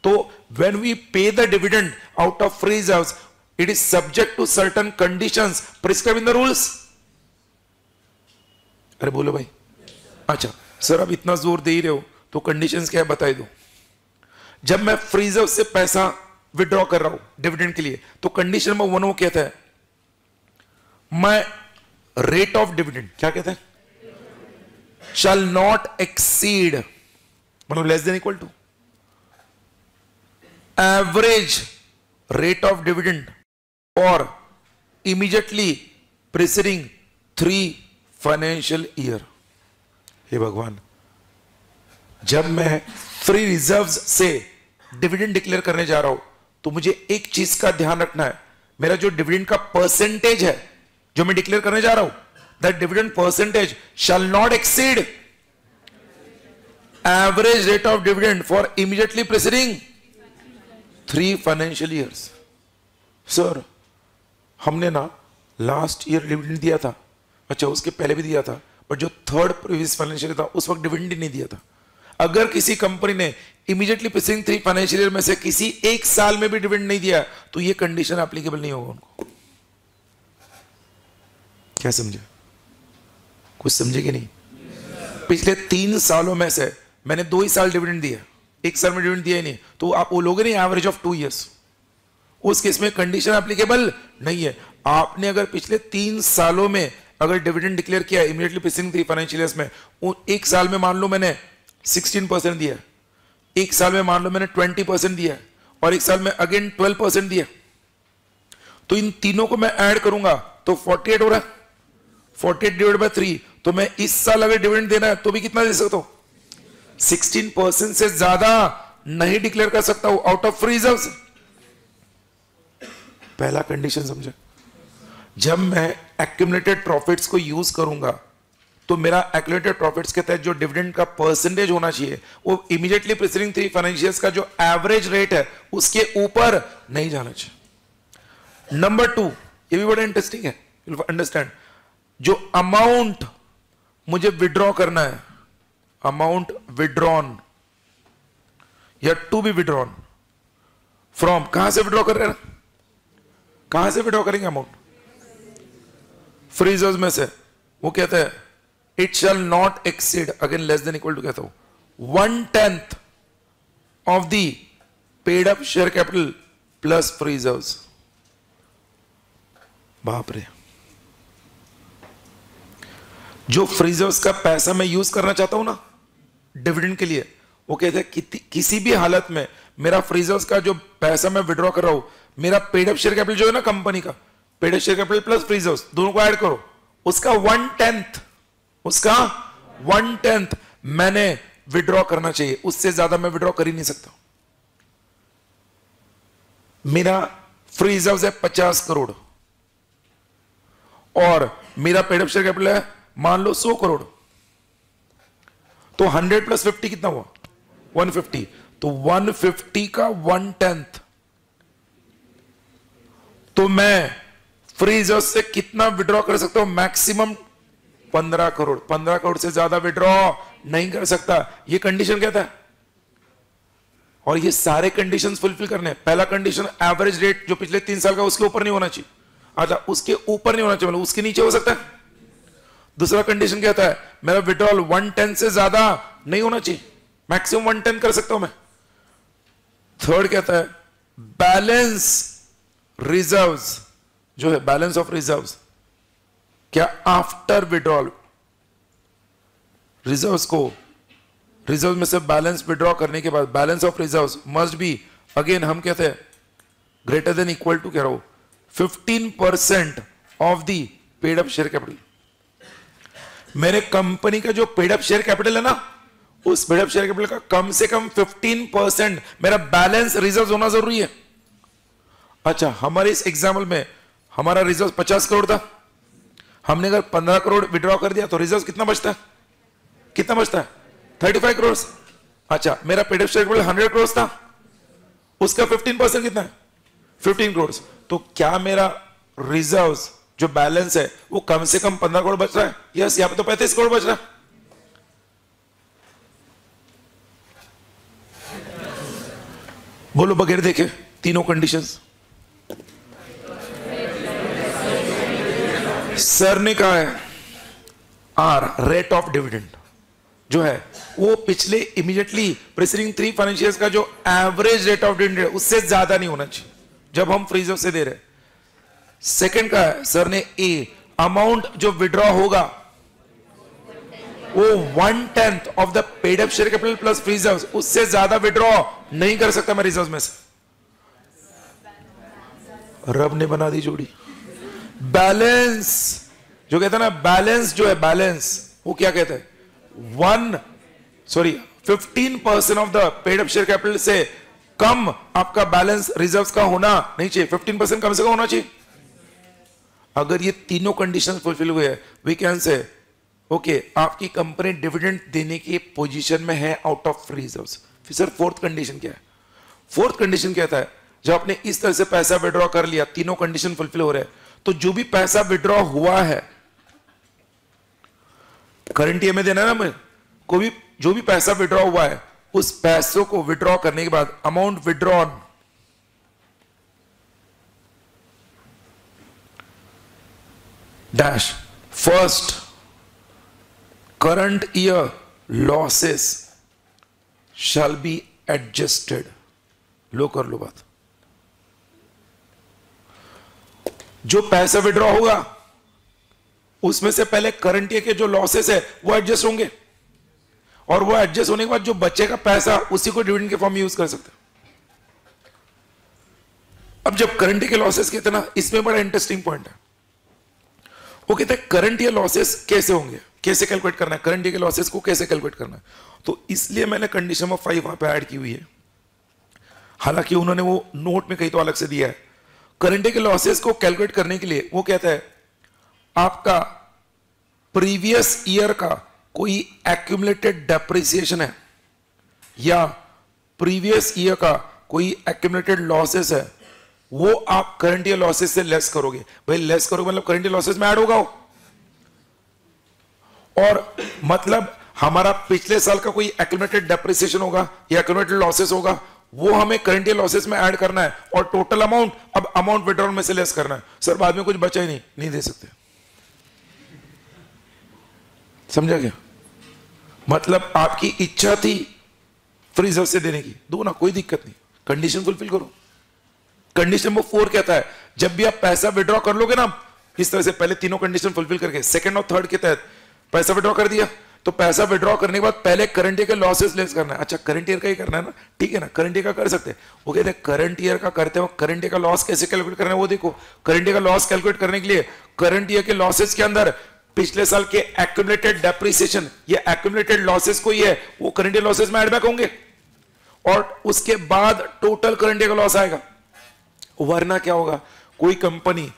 तो when we pay the dividend out of free reserves, it is subject to certain conditions prescribed in the rules. अरे बोलो भाई। अच्छा सर, अब इतना जोर दे ही रहे हो तो कंडीशंस क्या है बताई दो। जब मैं फ्री रिजर्व से पैसा विड्रॉ कर रहा हूं डिविडेंड के लिए, तो कंडीशन नंबर 1 वो कहता है, मैं रेट ऑफ डिविडेंड, क्या कहता है? शैल नॉट एक्सीड, मतलब less than equal to average rate of dividend और इमीडिएटली प्रीसीडिंग 3 फाइनेंशियल ईयर। हे भगवान, जब मैं फ्री रिजर्व्स से डिविडेंड डिक्लेयर करने जा रहा हूं तो मुझे एक चीज का ध्यान रखना है, मेरा जो डिविडेंड का परसेंटेज है जो मैं डिक्लेयर करने जा रहा हूं, that dividend percentage shell not exceed average rate of dividend for immediately preceding 3 financial years. Sir हमने ना लास्ट ईयर डिविडेंड दिया था, अच्छा उसके पहले भी दिया था, बट जो 3rd प्रीवियस फाइनेंशियल था उस वक्त डिविडेंड ही नहीं दिया था। अगर किसी कंपनी ने इमीडिएटली प्रीसीडिंग 3 फाइनेंशियल ईयर में से किसी एक साल में भी डिविडेंड नहीं दिया तो ये कंडीशन एप्लीकेबल नहीं होगा उनको। क्या समझे? कुछ समझे कि नहीं? पिछले 3 सालों में से मैंने 2 ही साल डिविडेंड दिया, 1 साल में डिविडेंड दिया ही नहीं, तो आप वो लोगे नहीं एवरेज ऑफ 2 ईयर्स, उस केस में कंडीशन एप्लीकेबल नहीं है। आपने अगर पिछले 3 सालों में अगर डिविडेंड डिक्लेयर किया इमीडिएटली प्रीसीडिंग 3 फाइनेंशियल ईयर्स में, एक साल में मान लो मैंने 16% दिया, एक साल में मान लो मैंने 20% दिया, और एक साल में अगेन 12% दिया, तो इन तीनों को मैं ऐड करूंगा तो 48 हो रहा है, 48 डिवाइड बाय 3, तो मैं इस साल अगर डिविडेंड देना है तो भी कितना दे सकता हूं, 16% से ज्यादा नहीं डिक्लेयर कर सकता हूं आउट ऑफ फ्री रिजर्व से। पहला कंडीशन समझे, जब मैं एक्यूमुलेटेड प्रॉफिट्स को यूज करूंगा तो मेरा एक्यूमुलेटेड प्रॉफिट्स के तहत जो डिविडेंड का परसेंटेज होना चाहिए वो इमीडिएटली प्रीसीडिंग 3 फाइनेंशियल्स का जो एवरेज रेट है उसके ऊपर नहीं जाना चाहिए। नंबर 2, ये भी बड़ा इंटरेस्टिंग है, यू विल अंडरस्टैंड, जो अमाउंट मुझे विड्रॉ करना है, अमाउंट विड्रॉन या टू बी विड्रॉन फ्रॉम, कहां से विड्रॉ कर रहे हैं, कहां से विड्रॉ करेंगे अमाउंट, फ्री रिजर्व में से। वो कहता है it shall not exceed, again less than equal to कहता हूं 1/10 of the paid up share capital plus free reserves. बाप रे, जो फ्री रिजर्व्स का पैसा मैं यूज करना चाहता हूं ना डिविडेंड के लिए, वो कहते हैं किसी भी हालत में मेरा फ्री रिजर्व्स का जो पैसा मैं विड्रॉ कर रहा हूं, मेरा पेड अप शेयर कैपिटल जो है ना कंपनी का, paid up share capital plus free reserves दोनों को ऐड करो, उसका 1/10 मैंने विड्रॉ करना चाहिए, उससे ज्यादा मैं विड्रॉ कर ही नहीं सकता। मेरा फ्री रिजर्व्स है 50 करोड़ और मेरा पेड अप शेयर कैपिटल है मान लो 100 करोड़, तो 100 + 50 कितना हुआ, 150, तो 150 का 1/10, तो मैं फ्री रिजर्व से कितना विड्रॉ कर सकता हूं, मैक्सिमम 15 करोड़, 15 करोड़ से ज्यादा विड्रॉ नहीं कर सकता, ये कंडीशन कहता है। और ये सारे कंडीशंस फुलफिल करने, पहला कंडीशन एवरेज रेट जो पिछले 3 साल का उसके ऊपर नहीं होना चाहिए, अच्छा उसके ऊपर नहीं होना चाहिए, मतलब उसके नीचे हो सकता है। दूसरा कंडीशन कहता है मेरा विड्रॉल 1/10 से ज्यादा नहीं होना चाहिए, मैक्सिमम 1/10 कर सकता हूं मैं। थर्ड कहता है बैलेंस रिजर्व्स जो है, बैलेंस ऑफ रिजर्व्स, क्या आफ्टर विड्रॉल रिजर्व्स को, रिजर्व में से बैलेंस विड्रॉ करने के बाद balance of reserves must be, again हम कहते हैं ग्रेटर देन इक्वल टू, कह रहा हूं 15% of the paid up share capital. मेरे कंपनी का जो पेड अप शेयर कैपिटल है ना, उस पेड अप शेयर कैपिटल का कम से कम 15% मेरा बैलेंस रिजर्व होना जरूरी है। अच्छा, हमारे इस एग्जाम्पल में हमारा रिजर्व 50 करोड़ था, हमने अगर 15 करोड़ विड्रॉ कर दिया तो रिजर्व कितना बचता है, कितना बचता है, 35 करोड़। अच्छा, मेरा paid up share capital 100 crore था, उसका 15% कितना है, 15 करोड़। तो क्या मेरा रिजर्व जो बैलेंस है वो कम से कम 15 करोड़ बच रहा है? यस, यहां पे तो 35 करोड़ बच रहा है। बोलो बगैर देखे तीनों कंडीशंस। सर ने कहा है आर रेट ऑफ डिविडेंड जो है वो पिछले इमीडिएटली प्रीसीडिंग 3 फाइनेंशियल्स का जो एवरेज रेट ऑफ डिविडेंड है उससे ज्यादा नहीं होना चाहिए जब हम फ्री रिजर्व से दे रहे। सेकंड का है सर ने ए, अमाउंट जो विड्रॉ होगा वो 1/10 of the paid up share capital plus free reserve, उससे ज्यादा विड्रॉ नहीं कर सकता मैं रिजर्व में से। रब ने बना दी जोड़ी। बैलेंस जो कहता है ना, बैलेंस जो है बैलेंस वो क्या कहता है, 15% of the paid up share capital से कम आपका बैलेंस रिजर्व्स का होना नहीं चाहिए, 15% कम से कम होना चाहिए। अगर ये तीनों कंडीशंस फुलफिल हुए हैं वी कैन से ओके आपकी कंपनी डिविडेंड देने की पोजीशन में है आउट ऑफ फ्री रिजर्व्स। फिर सर फोर्थ कंडीशन क्या है? फोर्थ कंडीशन कहता है जब आपने इस तरह से पैसा विड्रॉ कर लिया, तीनों कंडीशन फुलफिल हो रहे हैं, तो जो भी पैसा विड्रॉ हुआ है करंट ईयर में देना है ना, मैं कोई भी जो भी पैसा विड्रॉ हुआ है उस पैसों को विड्रॉ करने के बाद amount withdrawn dash first current year losses shall be adjusted. लो कर लो बात, जो पैसा विड्रॉ होगा उसमें से पहले करंट ईयर के जो लॉसेस है वो एडजस्ट होंगे और वो एडजस्ट होने के बाद जो बच्चे का पैसा उसी को डिविडेंड के फॉर्म में यूज कर सकते हैं। अब जब करंट ईयर के लॉसेस कहते हैं ना, इसमें बड़ा इंटरेस्टिंग पॉइंट है। वो कहते हैं करंट ईयर लॉसेस कैसे होंगे, कैसे कैलकुलेट करना है, करंट ईयर के लॉसेस को कैसे कैलकुलेट करना है। तो इसलिए मैंने कंडीशन नंबर 5 वहां पे ऐड की हुई है, हालांकि उन्होंने वो नोट में कहीं तो अलग से दिया है। करंट ईयर के लॉसेस को कैलकुलेट करने के लिए वो कहता है आपका प्रीवियस ईयर का कोई एक्यूमुलेटेड डेप्रिसिएशन है या प्रीवियस ईयर का कोई एक्यूमुलेटेड लॉसेस है, वो आप करंट ईयर लॉसेस से लेस करोगे। भाई लेस करोगे मतलब करंट ईयर लॉसेस में ऐड होगा वो। और मतलब हमारा पिछले साल का कोई एक्यूमुलेटेड डेप्रिसिएशन होगा या एक्यूमुलेटेड लॉसेस होगा, वो हमें करंट ईयर लॉसेस में ऐड करना है और टोटल अमाउंट अब अमाउंट विड्रॉल में से लेस करना है। सर बाद में कुछ बचा ही नहीं दे सकते, समझा क्या? मतलब आपकी इच्छा थी फ्री रिजर्व से देने की, दो ना, कोई दिक्कत नहीं, कंडीशन फुलफिल करो। कंडीशन नंबर 4 कहता है जब भी आप पैसा विड्रॉ कर लोगे ना, इस तरह से पहले तीनों कंडीशन फुलफिल करके सेकंड और थर्ड के तहत पैसा विड्रॉ कर दिया, तो पैसा विड्रॉ करने के बाद पहले करंट ईयर के लॉसेस लेस करना है। अच्छा करंट ईयर का ही करना है ना, ठीक है ना, करंट ईयर का कर सकते हैं। वो कहते हैं करंट ईयर का करते हो, करंट ईयर का लॉस कैसे कैलकुलेट करना है वो देखो। करंट ईयर का लॉस कैलकुलेट करने के लिए करंट ईयर के लॉसेस के अंदर पिछले साल के एक्यूमुलेटेड डेप्रिसिएशन या एक्यूमुलेटेड लॉसेस को ये वो करंट ईयर लॉसेस में ऐड बैक होंगे और उसके बाद टोटल करंट ईयर का लॉस आएगा। वरना क्या होगा, कोई कंपनी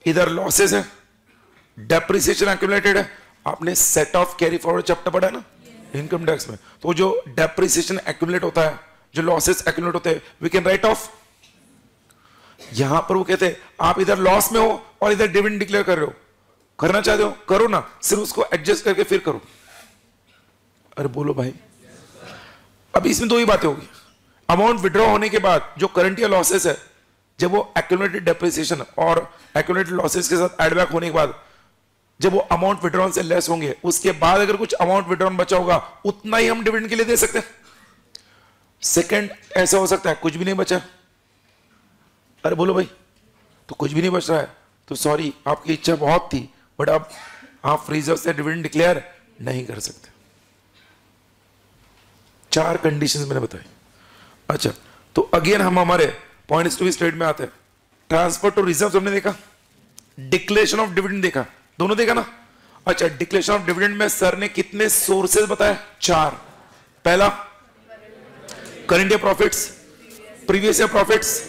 इधर लॉसेस है, डेप्रिसिएशन एक्यूमुलेटेड है, आपने set of carry forward chapter पढ़ा है ना इनकम टैक्स में, तो जो डेप्रिसिएशन एक्यूमुलेट होता है, जो लॉसेस एक्यूमुलेट होते हैं, वी कैन राइट ऑफ। यहां पर वो कहते हैं आप इधर लॉस में हो और इधर डिविडेंड डिक्लेयर कर रहे हो, करना चाहते हो करो ना, सिर्फ उसको एडजस्ट करके फिर करो। अरे बोलो भाई, अब इसमें दो ही बातें होगी। अमाउंट विड्रॉ होने के बाद जो करंट ईयर लॉसेस है, जब वो एक्यूमुलेटेड डेप्रिसिएशन और एक्यूमुलेटेड लॉसेस के साथ एड बैक होने के बाद जब वो अमाउंट विड्रॉन से लेस होंगे, उसके बाद अगर कुछ अमाउंट विड्रॉन बचा होगा उतना ही हम डिविडेंड के लिए दे सकते हैं। सेकंड ऐसा हो सकता है कुछ भी नहीं बचा, अरे बोलो भाई, तो कुछ भी नहीं बच रहा है तो सॉरी आपकी इच्छा बहुत थी बट अब आप फ्री रिजर्व से डिविडेंड डिक्लेयर नहीं कर सकते। 4 कंडीशंस मैंने बताई। अच्छा तो अगेन हम हमारे पॉइंट्स टू बी स्टेट में आते हैं। ट्रांसफर टू रिजर्व हमने देखा, डिक्लेरेशन ऑफ डिविडेंड देखा, दोनों देखा ना। अच्छा डिक्लेरेशन ऑफ डिविडेंड में सर ने कितने सोर्सेज बताए? 4। पहला current year profits, previous year profits,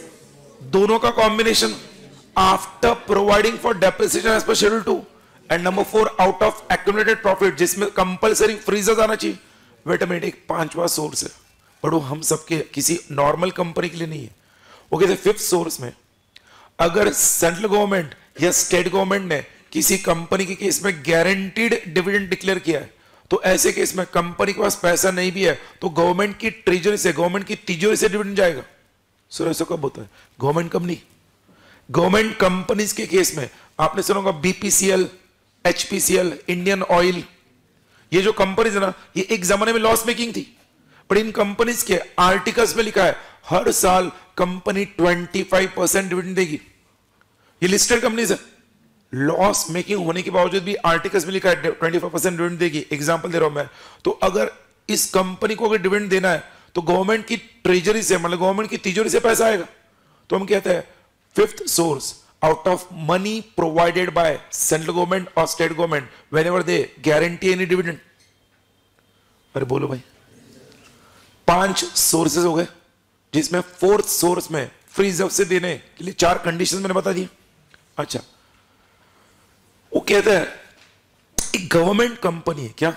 दोनों का combination after providing for depreciation as per schedule 2, and number 4 out of accumulated profit जिसमें कंपलसरी फ्री रिजर्व आना चाहिए। वेट अ मिनट, एक 5वां सोर्स है बट वो हम सबके किसी नॉर्मल कंपनी के लिए नहीं है। वो कहते हैं 5th सोर्स में अगर सेंट्रल गवर्नमेंट या स्टेट गवर्नमेंट ने किसी कंपनी के केस में गारंटीड डिविडेंड डिक्लेयर किया है, तो ऐसे केस में कंपनी के पास पैसा नहीं भी है तो गवर्नमेंट की ट्रेजरी से, गवर्नमेंट की तिजोरी से डिविडेंड जाएगा। सर ऐसा कब होता है? गवर्नमेंट कंपनी, गवर्नमेंट कंपनीज के केस में आपने सुना होगा बीपीसीएल, एचपीसीएल, इंडियन ऑयल, ये जो कंपनीज है ना, ये एक जमाने में लॉस मेकिंग थी, पर इन कंपनीज के आर्टिकल्स में लिखा है हर साल कंपनी 25% डिविडेंड देगी। ये लिस्टेड कंपनीज है, लॉस मेकिंग होने के बावजूद भी आर्टिकल्स में लिखा है 25% डिविडेंड देगी। एग्जांपल दे रहा हूं मैं, तो अगर इस कंपनी को अगर डिविडेंड देना है तो गवर्नमेंट की ट्रेजरी से, मतलब गवर्नमेंट की तिजोरी से पैसा आएगा। तो हम कहते हैं 5th source out of money provided by central government or state government whenever they guarantee any dividend। अरे बोलो भाई, 5 सोर्सेज हो गए जिसमें 4th सोर्स में फ्री रिजर्व से देने के लिए 4 कंडीशन मैंने बता दी। अच्छा वो कहता है एक गवर्नमेंट कंपनी है क्या,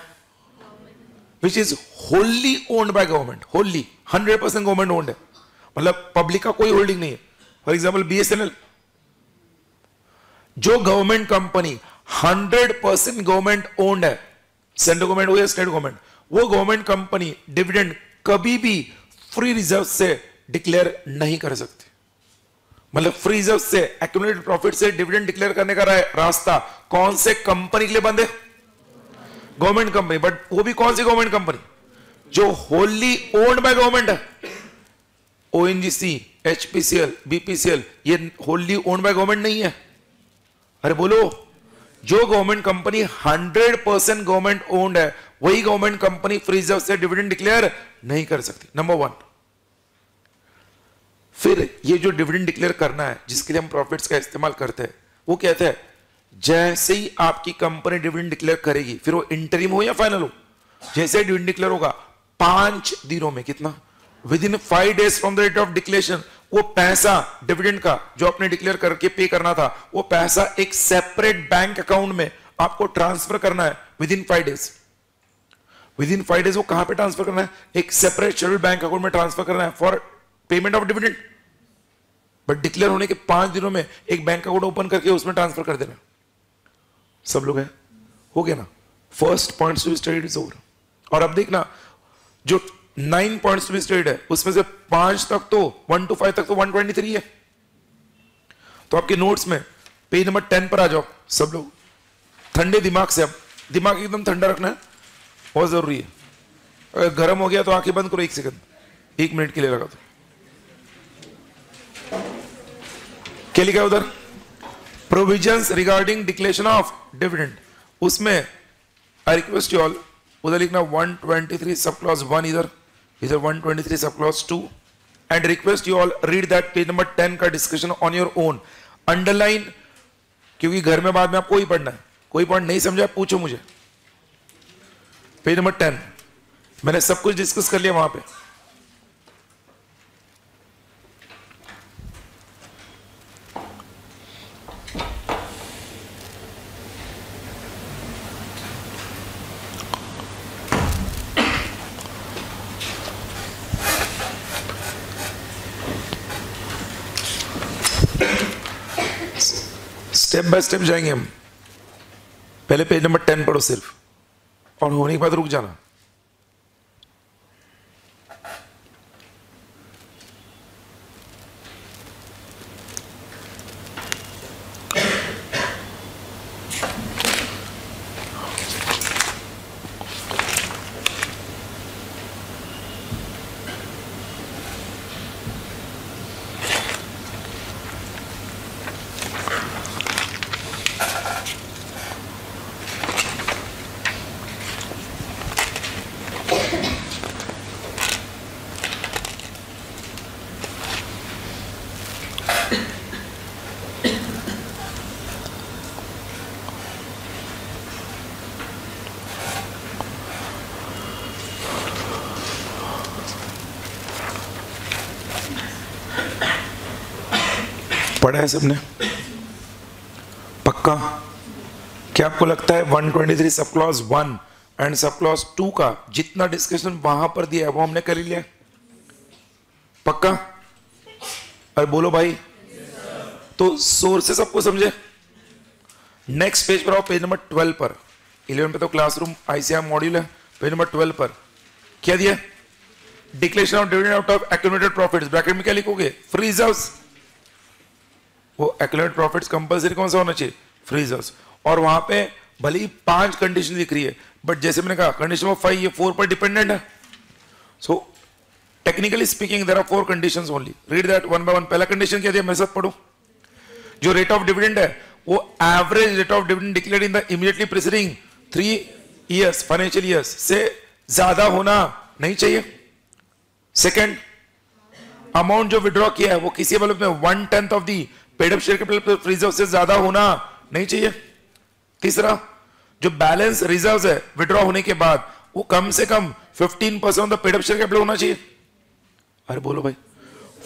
which is wholly owned by government, Holi 100% government owned है, मतलब पब्लिक का कोई होल्डिंग नहीं है। फॉर एग्जाम्पल बीएसएनएल, जो गवर्नमेंट कंपनी 100% गवर्नमेंट ओन्ड है, सेंट्रल गवर्नमेंट हो या स्टेट गवर्नमेंट, वो गवर्नमेंट कंपनी डिविडेंड कभी भी फ्री रिजर्व से डिक्लेयर नहीं कर सकती। मतलब फ्री रिजर्व से, एक्यूमुलेटेड प्रॉफिट से डिविडेंड डिक्लेयर करने का रास्ता कौन से कंपनी के लिए बंद है? Government company. बट वो भी कौन सी गवर्नमेंट कंपनी? जो होली ओन्ड बाय गवर्नमेंट है। ओएनजीसी, एचपीसीएल, बीपीसीएल, ये होली ओन्ड बाय गवर्नमेंट नहीं है। अरे बोलो, जो गवर्नमेंट कंपनी 100% गवर्नमेंट ओन्ड है वही गवर्नमेंट कंपनी फ्री रिजर्व से डिविडेंड डिक्लेयर नहीं कर सकती। नंबर 1। फिर ये जो डिविडेंड डिक्लेयर करना है जिसके लिए हम प्रॉफिट्स का इस्तेमाल करते हैं, वो कहते हैं जैसे ही आपकी कंपनी डिविडेंड डिक्लेयर करेगी, फिर वो इंटरिम हो या फाइनल हो, जैसे डिविडेंड डिक्लेयर होगा 5 दिनों में, कितना, within 5 days from the date of declaration, वो पैसा डिविडेंड का जो आपने डिक्लेयर करके पे करना था, वो पैसा एक सेपरेट बैंक अकाउंट में आपको ट्रांसफर करना है with in 5 days। With in 5 days वो कहां पे ट्रांसफर करना है? एक सेपरेट शेड्यूल बैंक अकाउंट में ट्रांसफर करना है for payment of dividend. But declare होने के 5 दिनों में एक बैंक अकाउंट ओपन करके उसमें ट्रांसफर कर देना। सब लोग हैं, हो गया ना? First points to be studied is over. और अब देखना, जो 9 पॉइंट्स टू बी स्टडीड है उसमें से 5 तक तो 1 to 5 तक तो 123 है। तो आपके नोट्स में पेज नंबर 10 पर आ जाओ सब लोग, ठंडे दिमाग से। अब दिमाग एकदम ठंडा रखना है, बहुत जरूरी है। अगर गर्म हो गया तो आंखें बंद करो 1 सेकंड, 1 मिनट के लिए लगा दो। क्या लिखा है उधर? Provisions regarding declaration of dividend. उसमें आई रिक्वेस्ट यू ऑल, उधर लिखना 123 सब क्लॉज 1, इधर 123 सब clause 2, and request you all read that page number 10 का discussion on your own. Underline, क्योंकि घर में बाद में आपको ही पढ़ना है। कोई पॉइंट नहीं समझा पूछो मुझे। पेज नंबर 10 मैंने सब कुछ डिस्कस कर लिया वहां पे। स्टेप बाय स्टेप जाएंगे हम। पहले पेज नंबर 10 पढ़ो सिर्फ, और होने के बाद रुक जाना। पढ़ा है सबने? पक्का? क्या आपको लगता है 123 सब क्लॉज 1 एंड सब क्लॉज 2 का जितना डिस्कशन वहां पर दिया है वो हमने कर लिया? पक्का? अरे बोलो भाई। तो सोर्सेस सबको समझे? नेक्स्ट पेज पर आओ, पेज नंबर 12 पर। 11 पे तो क्लासरूम आईसीआर मॉड्यूल है। पेज नंबर 12 पर क्या दिया? Declaration of dividend out of accumulated profits. Bracket में क्या लिखोगे? Free reserves. वो एक्यूमुलेटेड प्रॉफिट्स कंपलसरी कौन सा होना चाहिए? Free reserves. और वहां पे भले ही 5 कंडीशन लिख रही है, बट जैसे मैंने कहा कंडीशन ऑफ 5 ये 4 पर डिपेंडेंट है। So technically speaking there are 4 conditions only. Read that one by one. पहला कंडीशन क्या दिया? मेरे साथ पढ़ो। जो रेट ऑफ डिविडेंड है वो average rate of dividend declared in the immediately preceding 3 years financial years से ज्यादा होना नहीं चाहिए। सेकंड, अमाउंट जो विड्रॉ किया है वो किसी मतलब में 1/10 of the paid up share capital reserve से ज्यादा होना नहीं चाहिए। तीसरा, जो बैलेंस रिजर्व्स है विड्रॉ होने के बाद वो कम से कम 15% of the paid up share capital होना चाहिए। अरे बोलो भाई।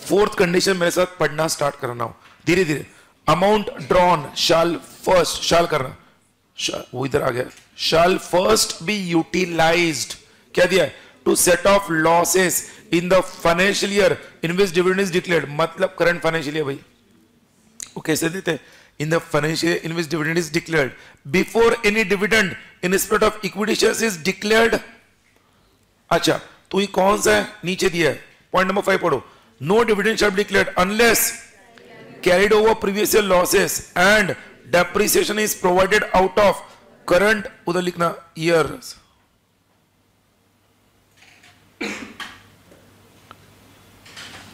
फोर्थ कंडीशन मेरे साथ पढ़ना स्टार्ट करना हो धीरे धीरे। अमाउंट ड्रॉन शाल फर्स्ट, शाल करना, वो इधर आ गया, शाल फर्स्ट बी यूटिलाइज्ड। क्या दिया है? To set off losses in the financial year in which dividend is declared. मतलब करंट फाइनेंशियल ईयर भाई। वो कैसे देते हैं? In the financial year in which dividend is declared before any dividend in respect of equity shares is declared. अच्छा, तो ये कौन सा है? नीचे दिया है। पॉइंट नंबर 5 पढ़ो। No dividend shall be declared unless carried over previous year losses and depreciation is provided out of current, उधर लिखना years।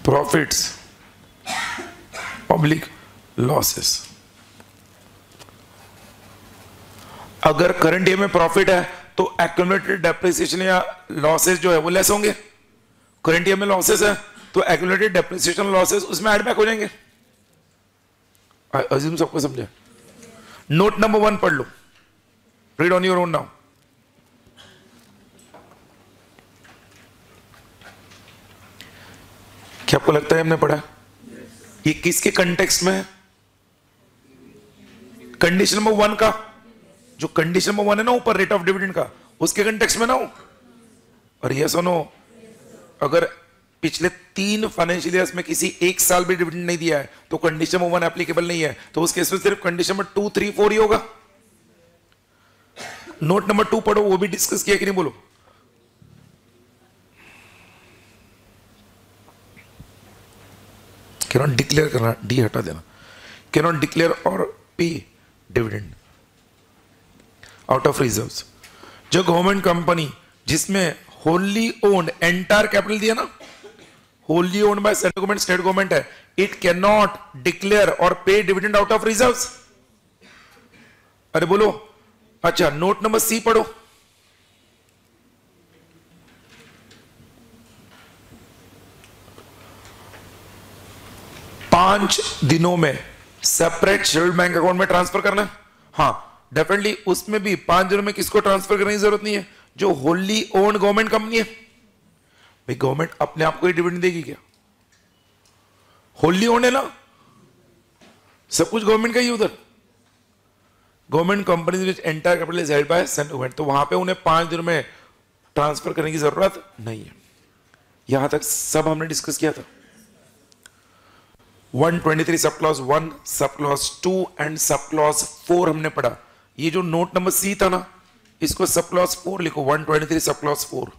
profits oblique losses। अगर करंट ईयर में प्रॉफिट है तो एक्यूमुलेटेड डेप्रिसिएशन या लॉसेस जो है वो लेस होंगे। करंट ईयर में लॉसेस है तो एक्यूमुलेटेड डेप्रिसिएशन लॉसेस उसमें ऐड बैक हो जाएंगे। अज्यूम सबको समझे? नोट नंबर 1 पढ़ लो, read on your own now. क्या आपको लगता है हमने पढ़ा? ये किसके कंटेक्स्ट में है? कंडीशन नंबर 1 का, जो कंडीशन नंबर 1 है ना ऊपर रेट ऑफ डिविडेंड का, उसके कंटेक्स्ट में ना हो। और ये सुनो, अगर पिछले 3 फाइनेंशियल ईयर्स में किसी एक साल भी डिविडेंड नहीं दिया है तो कंडीशन नंबर 1 एप्लीकेबल नहीं है, तो उस केस में सिर्फ कंडीशन नंबर 2, 3, 4 ही होगा। नोट नंबर 2 पढ़ो, वो भी डिस्कस किया कि नहीं बोलो। कैन नॉट डिक्लेयर करना, डी हटा देना। कैन नॉट डिक्लेयर और पे डिविडेंड आउट ऑफ रिजर्व्स। जो गवर्नमेंट कंपनी जिसमें होली ओन्ड एंटायर कैपिटल दिया ना, wholly owned by central government, state government है, इट कैन नॉट डिक्लेयर और पे डिविडेंड आउट ऑफ रिजर्व्स। अरे बोलो। अच्छा, नोट नंबर सी पढ़ो। पांच दिनों में सेपरेट शेड्यूल्ड बैंक अकाउंट में ट्रांसफर करना। हाँ डेफिनेटली, उसमें भी 5 दिनों में किसको ट्रांसफर करने की जरूरत नहीं है, जो होली ओन्ड गवर्नमेंट कंपनी है। भाई गवर्नमेंट अपने आप को ही डिविडेंड देगी क्या? होली ओन्ड है ना, सब कुछ गवर्नमेंट का ही उधर। Government company which entire capital is held by central government, तो वहां पे उन्हें 5 दिनों में ट्रांसफर करने की जरूरत नहीं है। यहां तक सब हमने डिस्कस किया था। 123 सब क्लॉज 1, सब क्लॉज 2 एंड सब क्लॉज 4 हमने पढ़ा। ये जो नोट नंबर सी था ना, इसको सब क्लॉज 4 लिखो। 123 सब क्लॉज 4।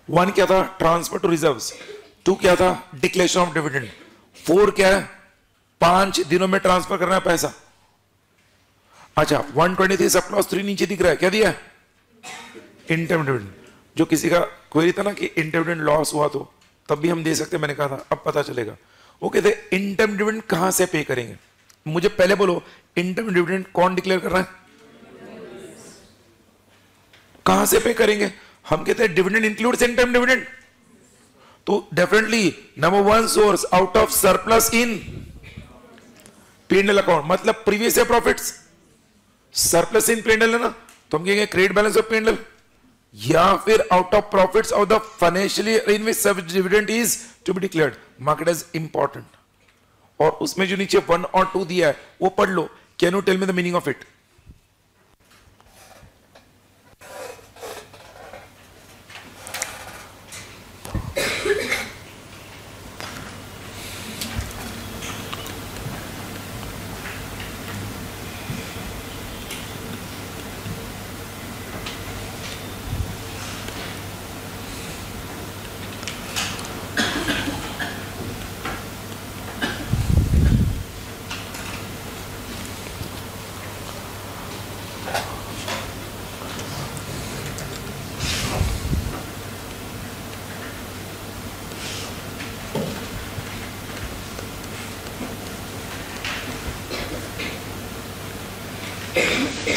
1 क्या था? Transfer to reserves. 2 क्या था? Declaration of dividend. 4 क्या है? 5 दिनों में ट्रांसफर करना है पैसा। अच्छा, 123 सब क्लॉज 3 नीचे दिख रहा है, क्या दिया है? Interim dividend. जो किसी का क्वेरी था ना कि इंटरम डिविडेंड लॉस हुआ तो तब भी हम दे सकते, मैंने कहा था अब पता चलेगा। वो कहते इंटरम डिविडेंड कहां से पे करेंगे? मुझे पहले बोलो, इंटरम डिविडेंड कौन डिक्लेयर कर रहा है? कहां से पे करेंगे? हम कहते हैं डिविडेंड इंक्लूड्स इंटरम डिविडेंड, तो definitely number 1 source out of surplus in P&L account, मतलब previous year profits. Surplus in P&L है ना, तो हम कहेंगे क्रेडिट बैलेंस ऑफ P&L, या फिर out of profits of the financial year in which such dividend is to be declared. Market is important. और उसमें जो नीचे 1 और 2 दिया है वो पढ़ लो। Can you tell me the meaning of it?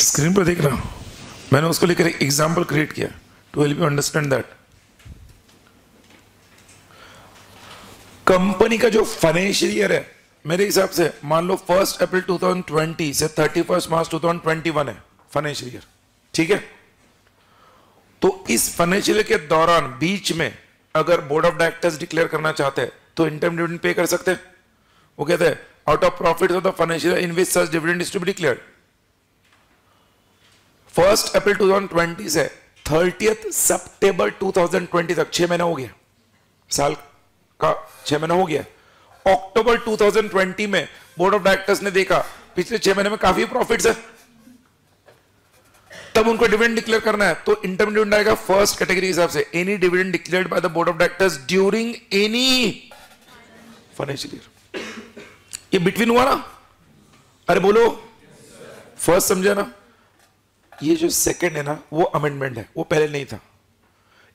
Screen पर देखना, मैंने उसको लेकर एक एग्जाम्पल क्रिएट किया to help you understand that. Company का जो फाइनेंशियल ईयर है, मेरे हिसाब से मान लो 1 अप्रैल 2020 से 31 मार्च 2021 है फाइनेंशियल ईयर, ठीक है? तो इस फाइनेंशियल ईयर के दौरान बीच में अगर बोर्ड ऑफ डायरेक्टर्स डिक्लेयर करना चाहते हैं तो इंटरम डिविडेंड पे कर सकते हैं। वो कहते हैं out of profits of the financial year in which such dividend is to be declared. 1 अप्रैल 2020 से 30 सितंबर 2020 तक 6 महीना हो गया, साल का 6 महीना हो गया। अक्टूबर 2020 में बोर्ड ऑफ डायरेक्टर्स ने देखा पिछले 6 महीने में काफी प्रॉफिट्स है, तब उनको डिविडेंड डिक्लेयर करना है, तो इंटरम डिविडेंड आएगा फर्स्ट कैटेगरी के हिसाब से, any dividend declared by the board of directors during any financial year. ये बिटवीन हुआ ना? अरे बोलो, फर्स्ट समझा ना? ये जो सेकंड है ना, वो अमेंडमेंट है, वो पहले नहीं था।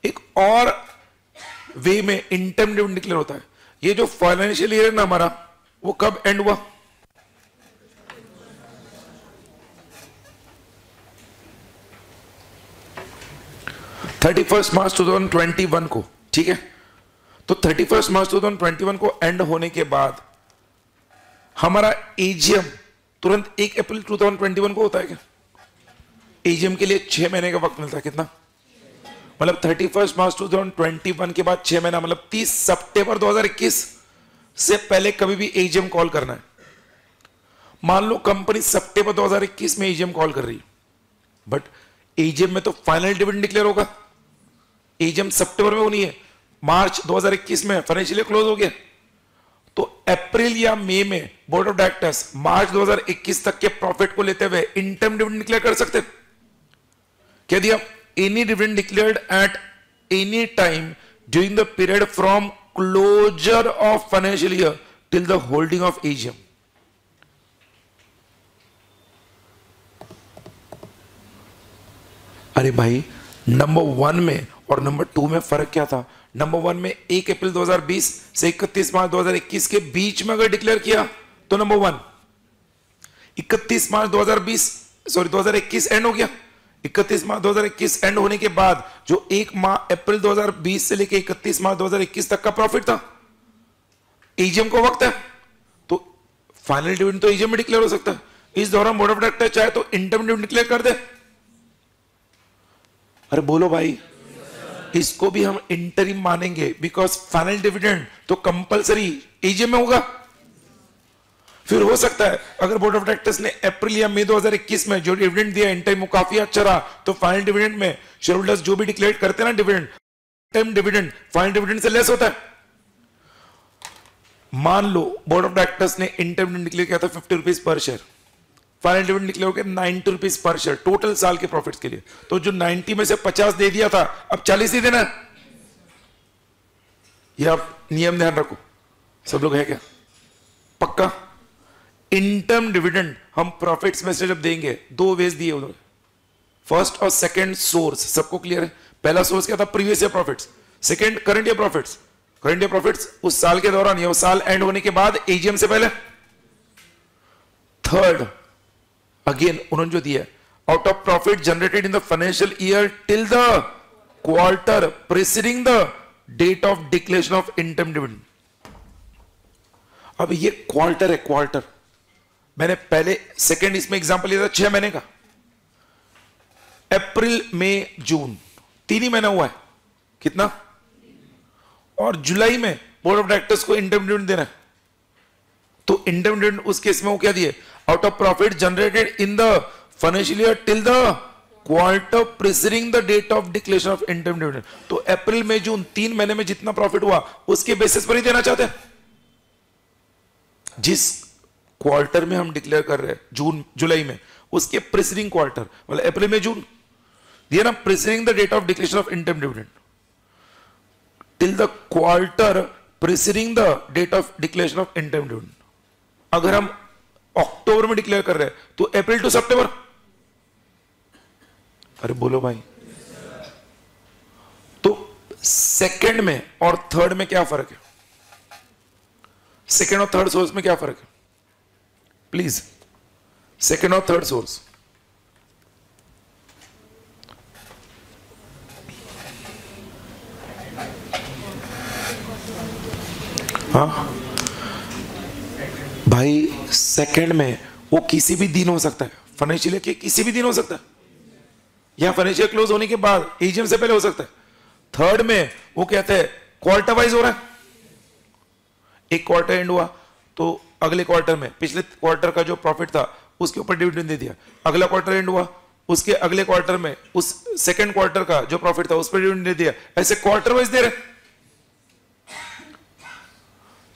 एक और वे में इंटरम डिविडेंड डिक्लेयर होता है। ये जो फाइनेंशियल ईयर है ना हमारा, वो कब एंड हुआ? (31 मार्च 2021 को, ठीक है? तो 31 मार्च 2021 को एंड होने के बाद हमारा एजीएम तुरंत 1 अप्रैल 2021 को होता है क्या? एजीएम के लिए 6 महीने का वक्त मिलता है। कितना? मतलब 31 मार्च 2021 के बाद 6 महीना, मतलब 30 सितंबर 2021 से पहले कभी भी एजीएम कॉल करना है। मान लो कंपनी सितंबर 2021 में एजीएम कॉल कर रही है, बट एजीएम में तो फाइनल डिविडेंड डिक्लेयर होगा। एजीएम सितंबर में होनी है, मार्च 2021 में फाइनेंशियल क्लोज हो गया, तो अप्रैल या मई में बोर्ड ऑफ डायरेक्टर्स मार्च 2021 तक के प्रॉफिट को लेते हुए इंटरम डिविडेंड डिक्लेयर कर सकते। क्या दिया? Any dividend declared at any time during the period from closure of financial year till the holding of AGM. अरे भाई, नंबर 1 में और नंबर 2 में फर्क क्या था? नंबर 1 में 1 अप्रैल 2020 से 31 मार्च 2021 के बीच में अगर डिक्लेयर किया तो नंबर 1, 31 मार्च 2021 एंड हो गया। 31 मार्च 2021 एंड होने के बाद जो 1 अप्रैल 2020 से लेकर 31 मार्च 2021 तक का प्रॉफिट था, एजीएम को वक्त है तो फाइनल डिविडेंड तो एजीएम में डिक्लेयर हो सकता है। इस दौरान बोर्ड ऑफ डायरेक्टर चाहे तो इंटरम डिविडेंड डिक्लेयर कर दे। अरे बोलो भाई, इसको भी हम इंटरिम मानेंगे बिकॉज फाइनल डिविडेंड तो कंपलसरी एजीएम में होगा। फिर हो सकता है अगर बोर्ड ऑफ डायरेक्टर्स ने अप्रैल या मई 2021 में जो डिविडेंड दिया इंटरिम वो काफी अच्छा रहा, तो फाइनल डिविडेंड में शेयर होल्डर्स जो भी डिक्लेयर करते हैं ना dividend, interim dividend final dividend से लेस होता है। मान लो बोर्ड ऑफ डायरेक्टर्स ने इंटरिम डिविडेंड डिक्लेयर किया था 50 rupees per share, final dividend declare हो गया 90 रुपीज पर शेयर टोटल साल के प्रॉफिट्स के लिए, तो जो 90 में से 50 दे दिया था अब 40 ही देना। यह आप नियम ध्यान रखो, सब लोग है क्या? पक्का? इंटरम डिविडेंड हम प्रॉफिट्स में से जब देंगे 2 वेज दिए उन्होंने, फर्स्ट और सेकंड सोर्स। सबको क्लियर है? पहला सोर्स क्या था? Previous year profits. Second current year profits. Current year profits उस साल के दौरान या उस साल एंड होने के बाद एजीएम से पहले। थर्ड अगेन उन्होंने जो दिया, out of profit generated in the financial year till the quarter preceding the date of declaration of interim dividend. अब ये क्वार्टर है, क्वार्टर। मैंने पहले सेकंड इसमें एग्जांपल लिया था 6 महीने का, अप्रैल मई जून 3 ही महीना हुआ है। कितना? और जुलाई में बोर्ड ऑफ डायरेक्टर्स को इंटरम डिविडेंड देना है, तो इंटरम डिविडेंड उस केस में वो क्या दिए? Out of profit generated in the financial year till the quarter preceding the date of declaration of interim dividend. तो अप्रैल मई जून 3 महीने में जितना प्रॉफिट हुआ उसके बेसिस पर ही देना चाहते हैं। जिस क्वार्टर में हम डिक्लेयर कर रहे हैं जून जुलाई में, उसके प्रीसीडिंग क्वार्टर मतलब अप्रैल में जून दिया ना, preceding the date of declaration of interim dividend till the quarter preceding the date of declaration of interim dividend. अगर हम अक्टूबर में डिक्लेयर कर रहे हैं तो अप्रैल टू सितंबर। अरे बोलो भाई, तो सेकंड में और थर्ड में क्या फर्क है? सेकंड और थर्ड सोर्स में क्या फर्क है? प्लीज, सेकंड और थर्ड सोर्स। हाँ भाई, सेकंड में वो किसी भी दिन हो सकता है, फाइनेंशियल ईयर के किसी भी दिन हो सकता है, या फाइनेंशियल क्लोज होने के बाद एजीएम से पहले हो सकता है। थर्ड में वो कहते हैं क्वार्टर वाइज हो रहा है। एक क्वार्टर एंड हुआ तो अगले क्वार्टर में पिछले क्वार्टर का जो प्रॉफिट था उसके ऊपर डिविडेंड दे दिया। अगला क्वार्टर एंड हुआ, उसके अगले क्वार्टर में उस सेकंड क्वार्टर का जो प्रॉफिट था उस पर डिविडेंड दे दिया। ऐसे क्वार्टर वाइज दे रहे।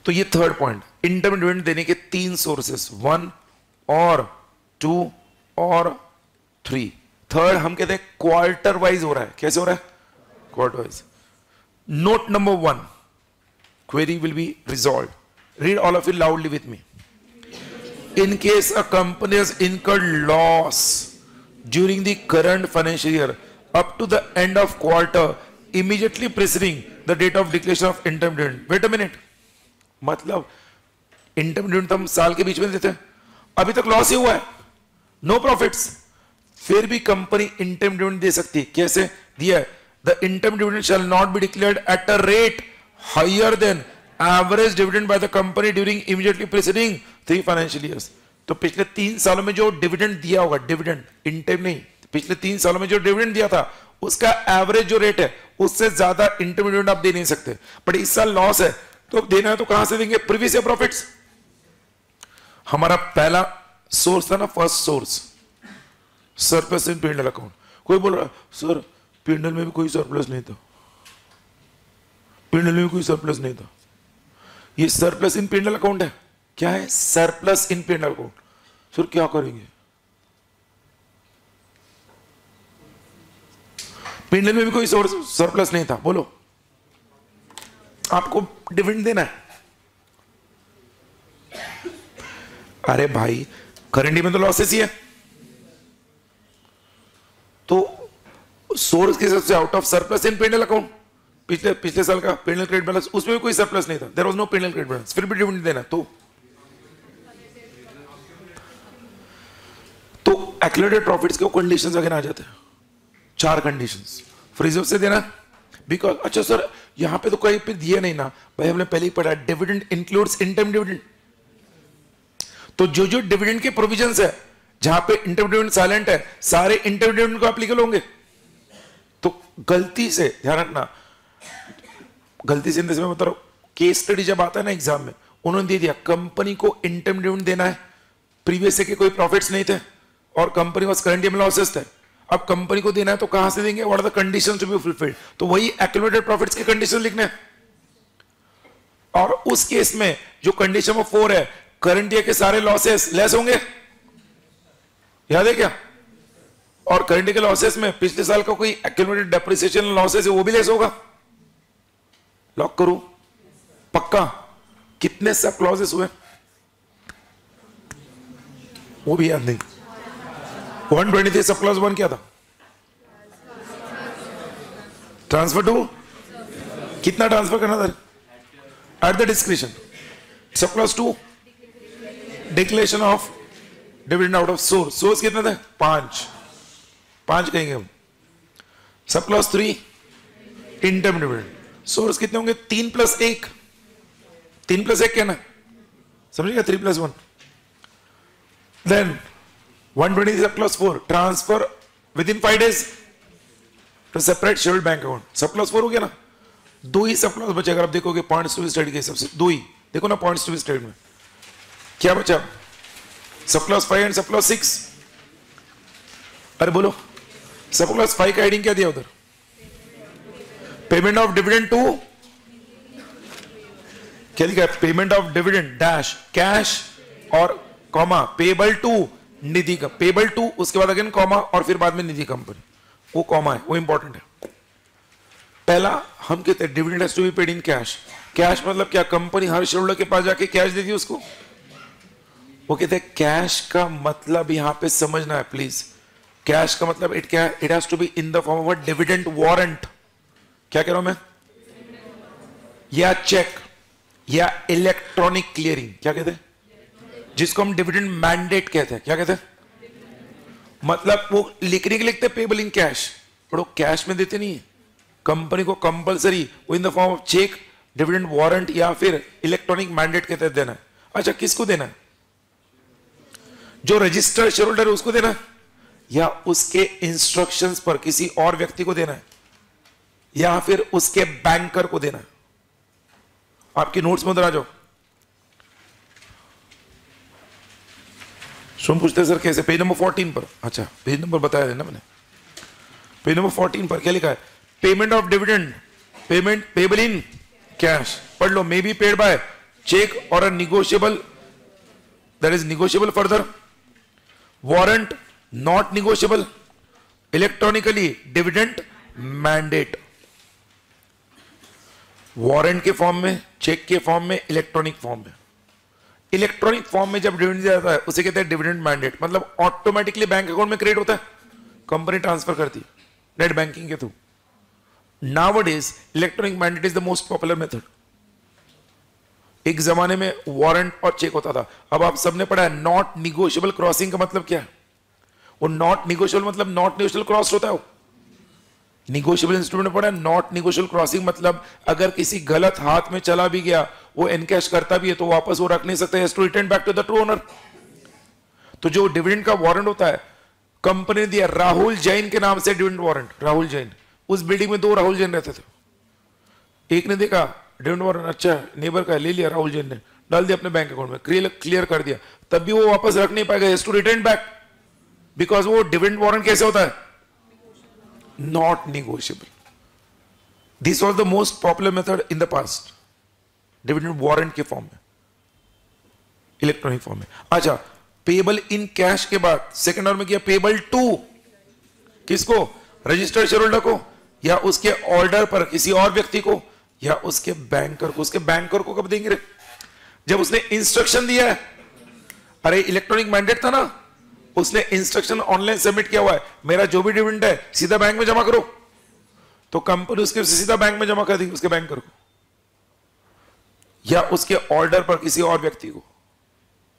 तो ये थर्ड पॉइंट, इंटरम डिविडेंड देने के 3 सोर्सेस, 1 और 2 और 3। थर्ड हम कहते हैं क्वार्टर वाइज हो रहा है। कैसे हो रहा है? Quarter wise. Note number 1, query will be resolved. Read all of it loudly with me. In case a company has incurred loss during the current financial year up to the end of quarter immediately preceding the date of declaration of interim dividend. Wait a minute. मतलब interim dividend तो हम साल के बीच में देते हैं, अभी तक लॉस ही हुआ है, नो प्रॉफिट्स, फिर भी कंपनी interim dividend दे सकती है। कैसे दिया है? The interim dividend shall not be declared at a rate higher than average dividend by the company during immediately preceding 3 financial years. तो पिछले 3 सालों में जो डिविडेंड दिया होगा, डिविडेंड इंटरम नहीं, पिछले 3 सालों में जो डिविडेंड दिया था उसका एवरेज जो रेट है उससे ज्यादा इंटरम डिविडेंड आप दे नहीं सकते। बट इस साल लॉस है तो देना है तो कहां से देंगे? Previous year profits. हमारा पहला सोर्स था ना, first source surplus in P&L account. कोई बोल रहा सर P&L में भी कोई सरप्लस नहीं था, P&L में भी कोई सरप्लस नहीं था। ये सरप्लस इन P&L अकाउंट है। क्या है? Surplus in P&L account. Sir क्या करेंगे? P&L में भी कोई सरप्लस नहीं था, बोलो आपको डिविडेंड देना है। अरे भाई करंट में तो लॉसेस ही है, तो सोर्स के हिसाब से out of surplus in P&L account पिछले साल का P&L क्रेडिट बैलेंस, उसमें भी कोई सरप्लस नहीं था, there was no P&L credit balance, फिर भी डिविडेंड देना। तो एक्युमुलेटेड प्रॉफिट्स के कंडीशंस अगर आ जाते हैं, 4 कंडीशंस। फ्रीजर से देना बिकॉज, अच्छा सर यहां पे तो कहीं पे दिया नहीं ना भाई, हमने पहले ही पढ़ा डिविडेंड इंक्लूड्स इंटरम डिविडेंड। तो जो जो डिविडेंड के प्रोविजंस है जहां पे इंटरम डिविडेंड साइलेंट है, सारे इंटरम डिविडेंड को एप्लीकेबल होंगे। तो गलती से ध्यान रखना, गलती से मैं मतलब केस स्टडी जब आता है ना एग्जाम में, उन्होंने दे दिया कंपनी को इंटरम डिविडेंड देना है, प्रीवियस ईयर के कोई प्रॉफिट्स नहीं थे और कंपनी वाज करंट ईयर में लॉसेस थे। अब कंपनी को देना है तो कहां से देंगे? What are the conditions to be fulfilled? तो वही एक्युमुलेटेड प्रॉफिट्स के कंडीशन लिखने हैं। और उस केस में जो कंडीशन वो 4 है, करंट ईयर के सारे लॉसेस लेस होंगे, याद है क्या? और करंट ईयर के लॉसेस में पिछले साल का कोई एक्युमुलेटेड डेप्रिसिएशन लॉसेस है वो भी लेस होगा। लॉक करूं? पक्का? कितने सब क्लॉजेस हुए वो भी याद नहीं। 123 सब क्लॉज 1 क्या था? ट्रांसफर टू, कितना ट्रांसफर करना था? At the discretion. सब clause 2 declaration of dividend out of source. Source कितने थे? 5 कहेंगे हम। Sub clause 3 interim dividend. Source कितने होंगे? 3 + 1। 3 + 1 क्या ना, समझिएगा? 3 + 1। Then 120 sub clause 4 transfer within 5 days to separate scheduled bank account. Sub clause 4 हो गया ना। 2 ही सब क्लॉज बचे। अगर आप देखोगे पॉइंट्स टू बी स्टडी के हिसाब से 2 ही देखो ना, पॉइंट्स टू बी स्टडी में क्या बचा? Sub clause 5 and sub clause 6। अरे बोलो, सब क्लॉज 5 का हेडिंग क्या दिया उधर? पेमेंट ऑफ डिविडेंड टू, क्या लिखा है? Payment of dividend dash cash और कॉमा पेबल टू निधि का, पेबल टू उसके बाद अगेन कॉमा और फिर बाद में निधि कंपनी। वो कॉमा है, वो इंपॉर्टेंट है। पहला हम कहते हैं dividend has to be paid in cash. Cash मतलब क्या? कंपनी हर शेयरहोल्डर के पास जाके कैश देती है उसको। वो कहते हैं कैश का मतलब यहां पे समझना है प्लीज। कैश का मतलब इट क्या है? It has to be in the form of a dividend warrant. क्या कह रहा हूं मैं? या चेक या इलेक्ट्रॉनिक क्लियरिंग। क्या कहते हैं? जिसको हम डिविडेंड मैंडेट कहते हैं। क्या कहते हैं? मतलब वो लिखने के लिखते पेबल इन कैश, पर वो कैश में देते नहीं है। कंपनी को कंपलसरी वो in the form of cheque, dividend warrant या फिर इलेक्ट्रॉनिक मैंडेट के तहत देना है। अच्छा, किसको देना है? जो रजिस्टर्ड शेयरहोल्डर है उसको देना है, या उसके इंस्ट्रक्शंस पर किसी और व्यक्ति को देना है, या फिर उसके बैंकर को देना है? आपके नोट्स में उधर आ जाओ। सुन पूछते हैं सर कैसे? पेज नंबर 14 पर। अच्छा, पेज नंबर बताया है ना मैंने। पेज नंबर 14 पर क्या लिखा है? Payment of dividend, payment payable in cash. पढ़ लो। May be paid by cheque or a negotiable, that is negotiable further, warrant not negotiable, electronically dividend mandate. Warrant के फॉर्म में, चेक के फॉर्म में, इलेक्ट्रॉनिक फॉर्म में। Electronic form में जब dividend दिया जाता है उसे कहते हैं डिविडेंड मैंडेट। मतलब ऑटोमेटिकली बैंक अकाउंट में क्रेडिट होता है, कंपनी ट्रांसफर करती है नेट बैंकिंग के through. Nowadays electronic mandate is the most popular method. एक जमाने में वारंट और चेक होता था। अब आप सबने पढ़ा है नॉट निगोशिएबल क्रॉसिंग का मतलब क्या है? वो नॉट निगोशिएबल मतलब नॉट निगोशिएबल क्रॉस होता है वो। निगोशियबल इंस्ट्रूमेंट में पढ़ा, नॉट निगोशियबल क्रॉसिंग मतलब अगर किसी गलत हाथ में चला भी गया, वो एनकैश करता भी है तो वापस वो रख नहीं सकता, has to return back to the true owner. तो जो डिविडेंड का वारंट होता है, कंपनी ने दिया राहुल जैन के नाम से डिविडेंड वारंट, राहुल जैन, उस बिल्डिंग में 2 राहुल जैन रहते थे, एक ने देखा डिविडेंड वारंट अच्छा नेबर का, ले लिया राहुल जैन ने, डाल दिया अपने बैंक अकाउंट में, क्लियर कर दिया, तब भी वो वापस रख नहीं पाएगा, has to return back, because वो डिविडेंड वारंट कैसे होता है, not negotiable. This was the most popular method in the past, dividend warrant के फॉर्म में, इलेक्ट्रॉनिक फॉर्म में। अच्छा, पेबल इन कैश के बाद सेकेंड ऑर्डर में किया पेबल टू किसको, रजिस्टर्ड शेयर होल्डर को, या उसके ऑर्डर पर किसी और व्यक्ति को, या उसके बैंकर को। उसके बैंकर को कब देंगे रे, जब उसने इंस्ट्रक्शन दिया है। अरे इलेक्ट्रॉनिक मैंडेट था ना, उसने इंस्ट्रक्शन ऑनलाइन सबमिट किया हुआ है, मेरा जो भी डिविडेंड है सीधा बैंक में जमा करो, तो कंपनी उसके सीधा बैंक में जमा कर देगी उसके बैंकर को, या उसके ऑर्डर पर किसी और व्यक्ति को।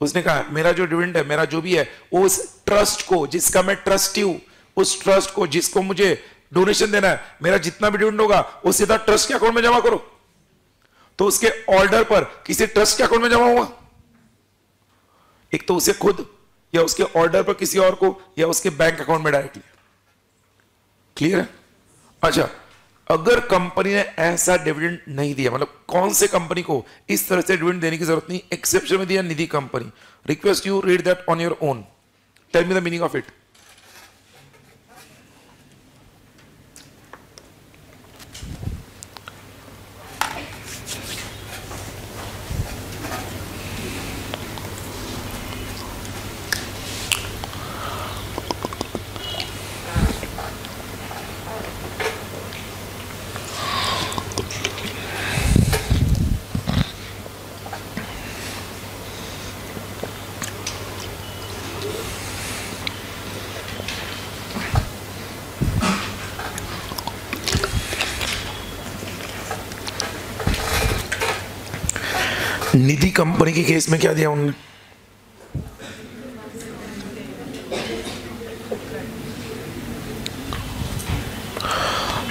उसने कहा मेरा जो डिविडेंड है, मेरा जो भी है, उस ट्रस्ट को जिसका मैं ट्रस्टी हूं, उस ट्रस्ट को जिसको मुझे डोनेशन देना है, मेरा जितना भी डिविडेंड होगा वो सीधा ट्रस्ट के अकाउंट में जमा करो। तो उसके ऑर्डर पर किसी ट्रस्ट के अकाउंट में जमा हुआ, एक तो उसे खुद, या उसके ऑर्डर पर किसी और को, या उसके बैंक अकाउंट में डायरेक्टली। क्लियर है? अच्छा, अगर कंपनी ने ऐसा डिविडेंड नहीं दिया, मतलब कौन से कंपनी को इस तरह से डिविडेंड देने की जरूरत नहीं, एक्सेप्शन में दिया Nidhi company. Request you read that on your own, tell me the meaning of it. Nidhi company के केस में क्या दिया उन्होंने,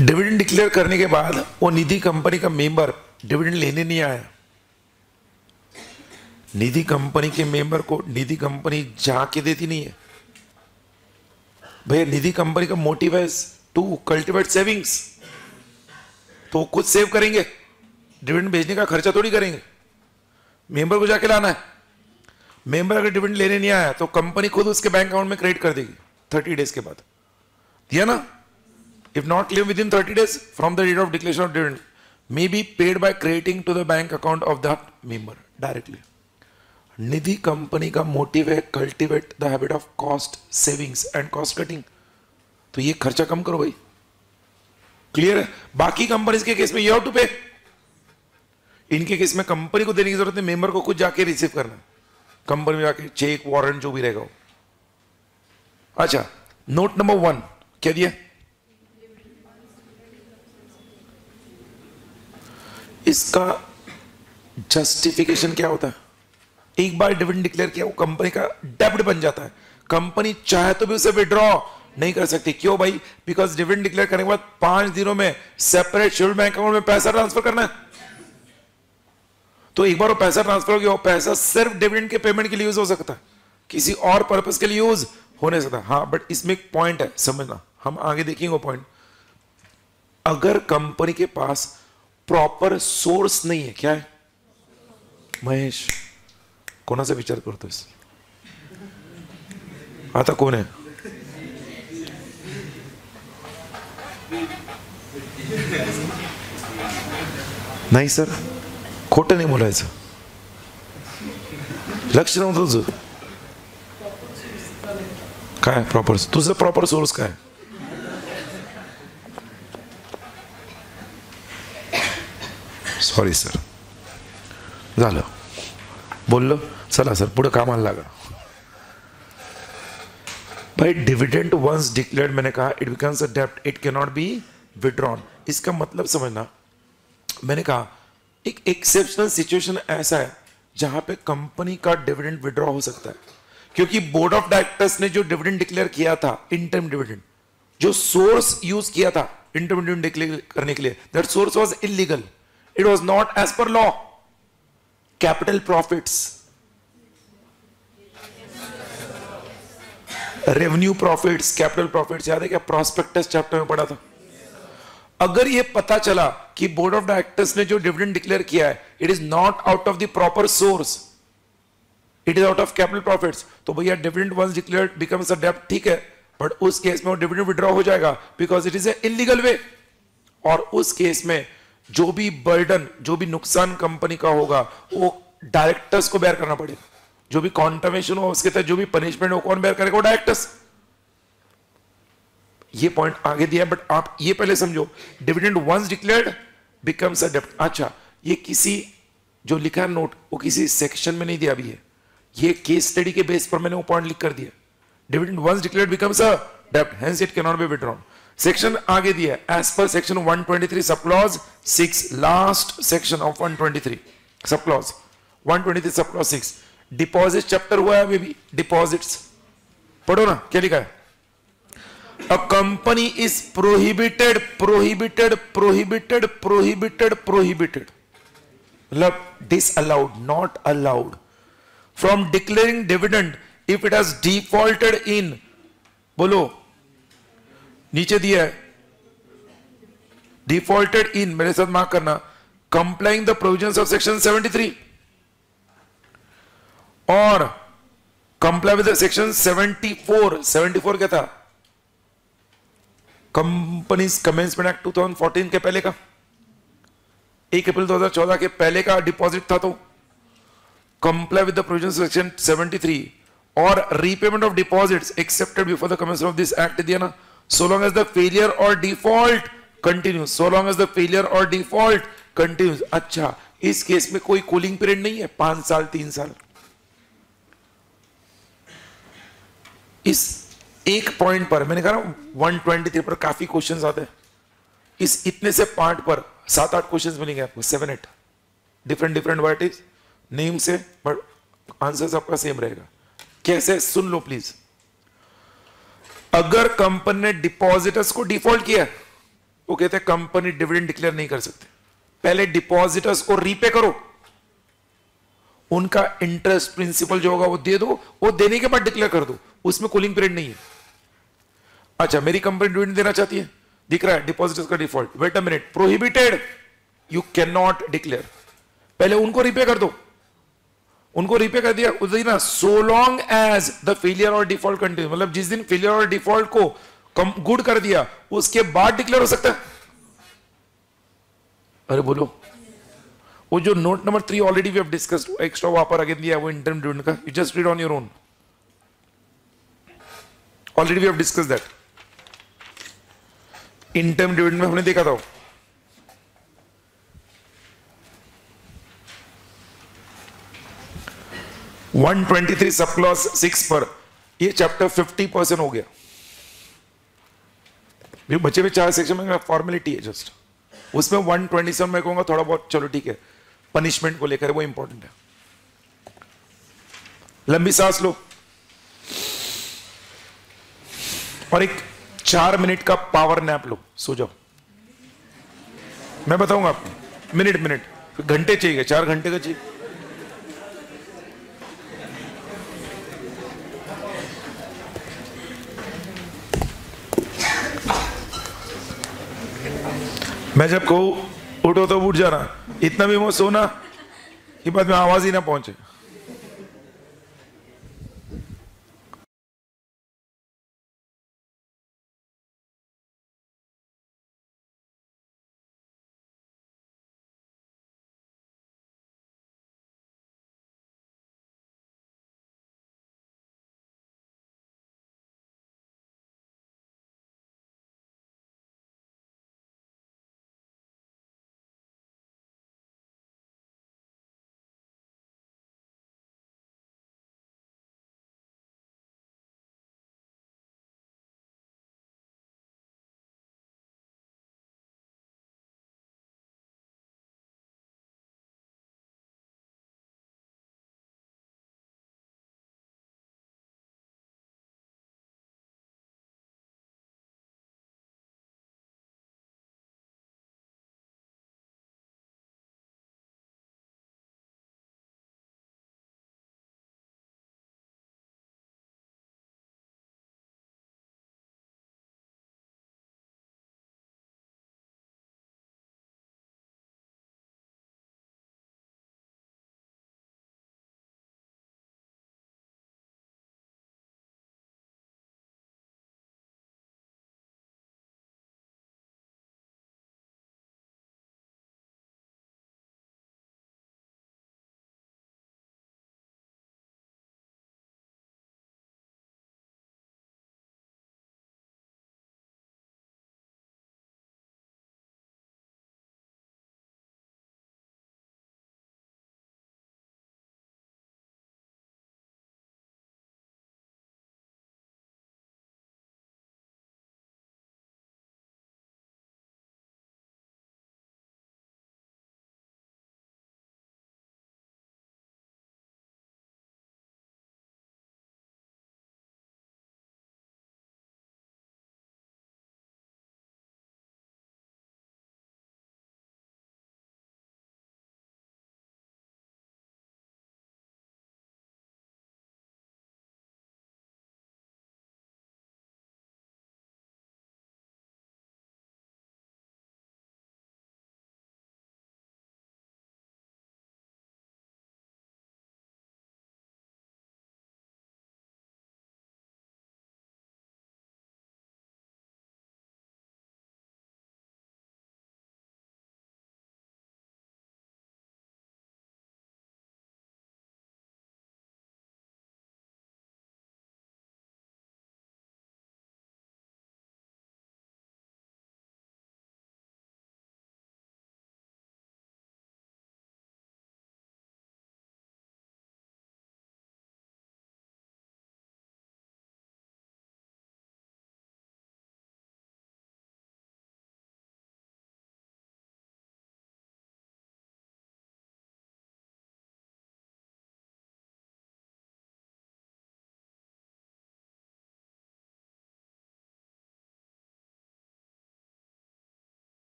डिविडेंड डिक्लेयर करने के बाद वो निधि कंपनी का मेंबर डिविडेंड लेने नहीं आया। निधि कंपनी के मेंबर को निधि कंपनी जाके देती नहीं है भैया। निधि कंपनी का मोटिव है टू कल्टिवेट सेविंग्स, तो खुद सेव करेंगे, डिविडेंड भेजने का खर्चा थोड़ी करेंगे, मेंबर को जाके लाना है। मेंबर अगर डिविडेंड लेने नहीं आया तो कंपनी खुद उसके बैंक अकाउंट में क्रेडिट कर देगी 30 डेज के बाद, दिया ना। If not claim within 30 days from the date of declaration of dividend may be paid by crediting to the bank account of that member directly. Nidhi company का motive है cultivate the habit of cost savings and cost cutting, तो ये खर्चा कम करो भाई। Clear है? बाकी companies के केस में यू हैव टू पे, इनके केस में कंपनी को देने की जरूरत नहीं, मेंबर को खुद जाके रिसीव करना है, कंपनी में जाके चेक वारंट जो भी रहेगा वो। अच्छा, नोट नंबर 1 क्या दिया, इसका जस्टिफिकेशन क्या होता है। एक बार डिविडेंड डिक्लेयर किया वो कंपनी का डेब्ट बन जाता है, कंपनी चाहे तो भी उसे विड्रॉ नहीं कर सकती। क्यों भाई? बिकॉज डिविडेंड डिक्लेयर करने के बाद 5 दिनों में सेपरेट शेड्यूल्ड बैंक अकाउंट में पैसा ट्रांसफर करना है। तो एक बार वो पैसा ट्रांसफर हो गया, वो पैसा सिर्फ डिविडेंड के पेमेंट के लिए यूज हो सकता है, किसी और पर्पस के लिए यूज हो नहीं सकता। हाँ, बट इसमें एक पॉइंट है, समझना, हम आगे देखेंगे वो पॉइंट। अगर कंपनी के पास प्रॉपर सोर्स नहीं है, क्या है महेश, कोणाचा विचार करतोस, आता कोण आहे? नाही सर, खोटं नाही बोलायचं, लक्ष नव्हतं तुझं। काय प्रॉपर, तुझं प्रॉपर सोर्स काय? सॉरी सर, झालं बोललो, चला सर पुढे कामाला लागा। भाई डिविडेंड वंस डिक्लेयर्ड, मैंने कहा इट बिकम्स अ डेब्ट, it can not be withdrawn. इसका मतलब समझना, मैंने कहा एक एक्सेप्शनल सिचुएशन ऐसा है जहां पे कंपनी का डिविडेंड विड्रॉ हो सकता है, क्योंकि बोर्ड ऑफ डायरेक्टर्स ने जो डिविडेंड डिक्लेयर किया था, इंटरम डिविडेंड, जो सोर्स यूज किया था इंटरमीडिएट डिक्लेयर करने के लिए, that source was illegal, it was not as per law. Capital profits, revenue profits, capital profits, याद है क्या? प्रॉस्पेक्टस चैप्टर में पढ़ा था. अगर ये पता चला कि बोर्ड ऑफ डायरेक्टर्स ने जो डिविडेंड डिक्लेयर किया है it is not out of the proper source, it is out of capital profits, तो भैया dividend once declared becomes a डेब्ट, ठीक है, बट उस केस में वो डिविडेंड विड्रॉ हो जाएगा because it is a illegal way. और उस केस में जो भी बर्डन, जो भी नुकसान कंपनी का होगा वो डायरेक्टर्स को बेयर करना पड़ेगा. जो भी कॉन्टरवेशन हो उसके तहत जो भी पनिशमेंट हो कौन बेयर करेगा? वो डायरेक्टर्स. ये पॉइंट आगे दिया है, बट आप ये पहले समझो, dividend once declared becomes a डेब्ट. अच्छा, ये किसी जो लिखा है नोट वो किसी सेक्शन में नहीं दिया अभी है, ये केस स्टडी के बेस पर मैंने वो पॉइंट लिख कर दिया. Dividend once declared becomes a डेब्ट, hence it can not be withdrawn. Section आगे दिया है, एज पर सेक्शन 123 सब clause 6, last section of 123 sub clause 123 सब क्लॉज 6. डिपॉजिट चैप्टर हुआ है अभी भी, डिपॉजिट्स पढ़ो ना, क्या लिखा है? A company is prohibited, prohibited, prohibited, prohibited, prohibited. मतलब disallowed, not allowed from declaring dividend if it has defaulted in, बोलो नीचे दिया है, defaulted in, मेरे साथ मार्क करना, complying the provisions of section 73 और comply with the section 74. 74 क्या था? कंपनीज कमेंसमेंट एक्ट 2014 के पहले का, 1 अप्रैल 2014 के पहले का डिपॉजिट था. तो comply with the provision section 73 और repayment of deposits accepted before the commencement of this act दिया ना. So long as the failure और default continues, so long as the failure और डिफॉल्ट कंटिन्यूज. अच्छा, इस केस में कोई कूलिंग पीरियड नहीं है, 5 साल 3 साल. इस एक पॉइंट पर मैंने कहा 123 पर काफी क्वेश्चंस आते हैं. इस इतने से पार्ट पर 7-8 क्वेश्चंस मिलेंगे आपको, 7-8 डिफरेंट डिफरेंट वर्टिज नेम से, बट आंसर्स आपका सेम रहेगा. कैसे? सुन लो प्लीज. अगर कंपनी ने डिपॉजिटर्स को डिफॉल्ट किया, वो कहते हैं कंपनी डिविडेंड डिक्लेयर नहीं कर सकते. पहले डिपॉजिटर्स को रीपे करो, उनका इंटरेस्ट प्रिंसिपल जो होगा वो दे दो, वो देने के बाद डिक्लेयर कर दो, उसमें कूलिंग पीरियड नहीं है. अच्छा, मेरी कंपनी डिविडेंड देना चाहती है, दिख रहा है डिपॉजिटर्स का default, wait a minute, prohibited, you can not declare. पहले उनको रिपे कर दो, उनको रिपे कर दिया उस दिन ना, so long as the failure और डिफॉल्ट कंटिन्यू, मतलब जिस दिन फेलियर और डिफॉल्ट को गुड कर दिया उसके बाद डिक्लेयर हो सकता है. अरे बोलो, वो जो note number 3 already we have discussed, extra वहां पर अगेन दिया है वो इंटरम डिविडेंड का, you just read on your own, already we have discussed that. Interim dividend में हमने देखा था 123 सब क्लॉज 6 पर, ये चैप्टर 50% हो गया. जो बचे हुए 4 सेक्शन में फॉर्मेलिटी है जस्ट, उसमें 127 में कहूंगा थोड़ा बहुत चलो ठीक है, पनिशमेंट को लेकर वो इंपॉर्टेंट है. लंबी सांस लो और एक 4 मिनट का पावर नैप लो, सो जाओ. मैं बताऊंगा आपको, मिनट घंटे चाहिए, 4 घंटे का चाहिए. मैं जब कहूं उठो तो उठ जाना, इतना भी वो सोना कि बाद में आवाज ही ना पहुंचे.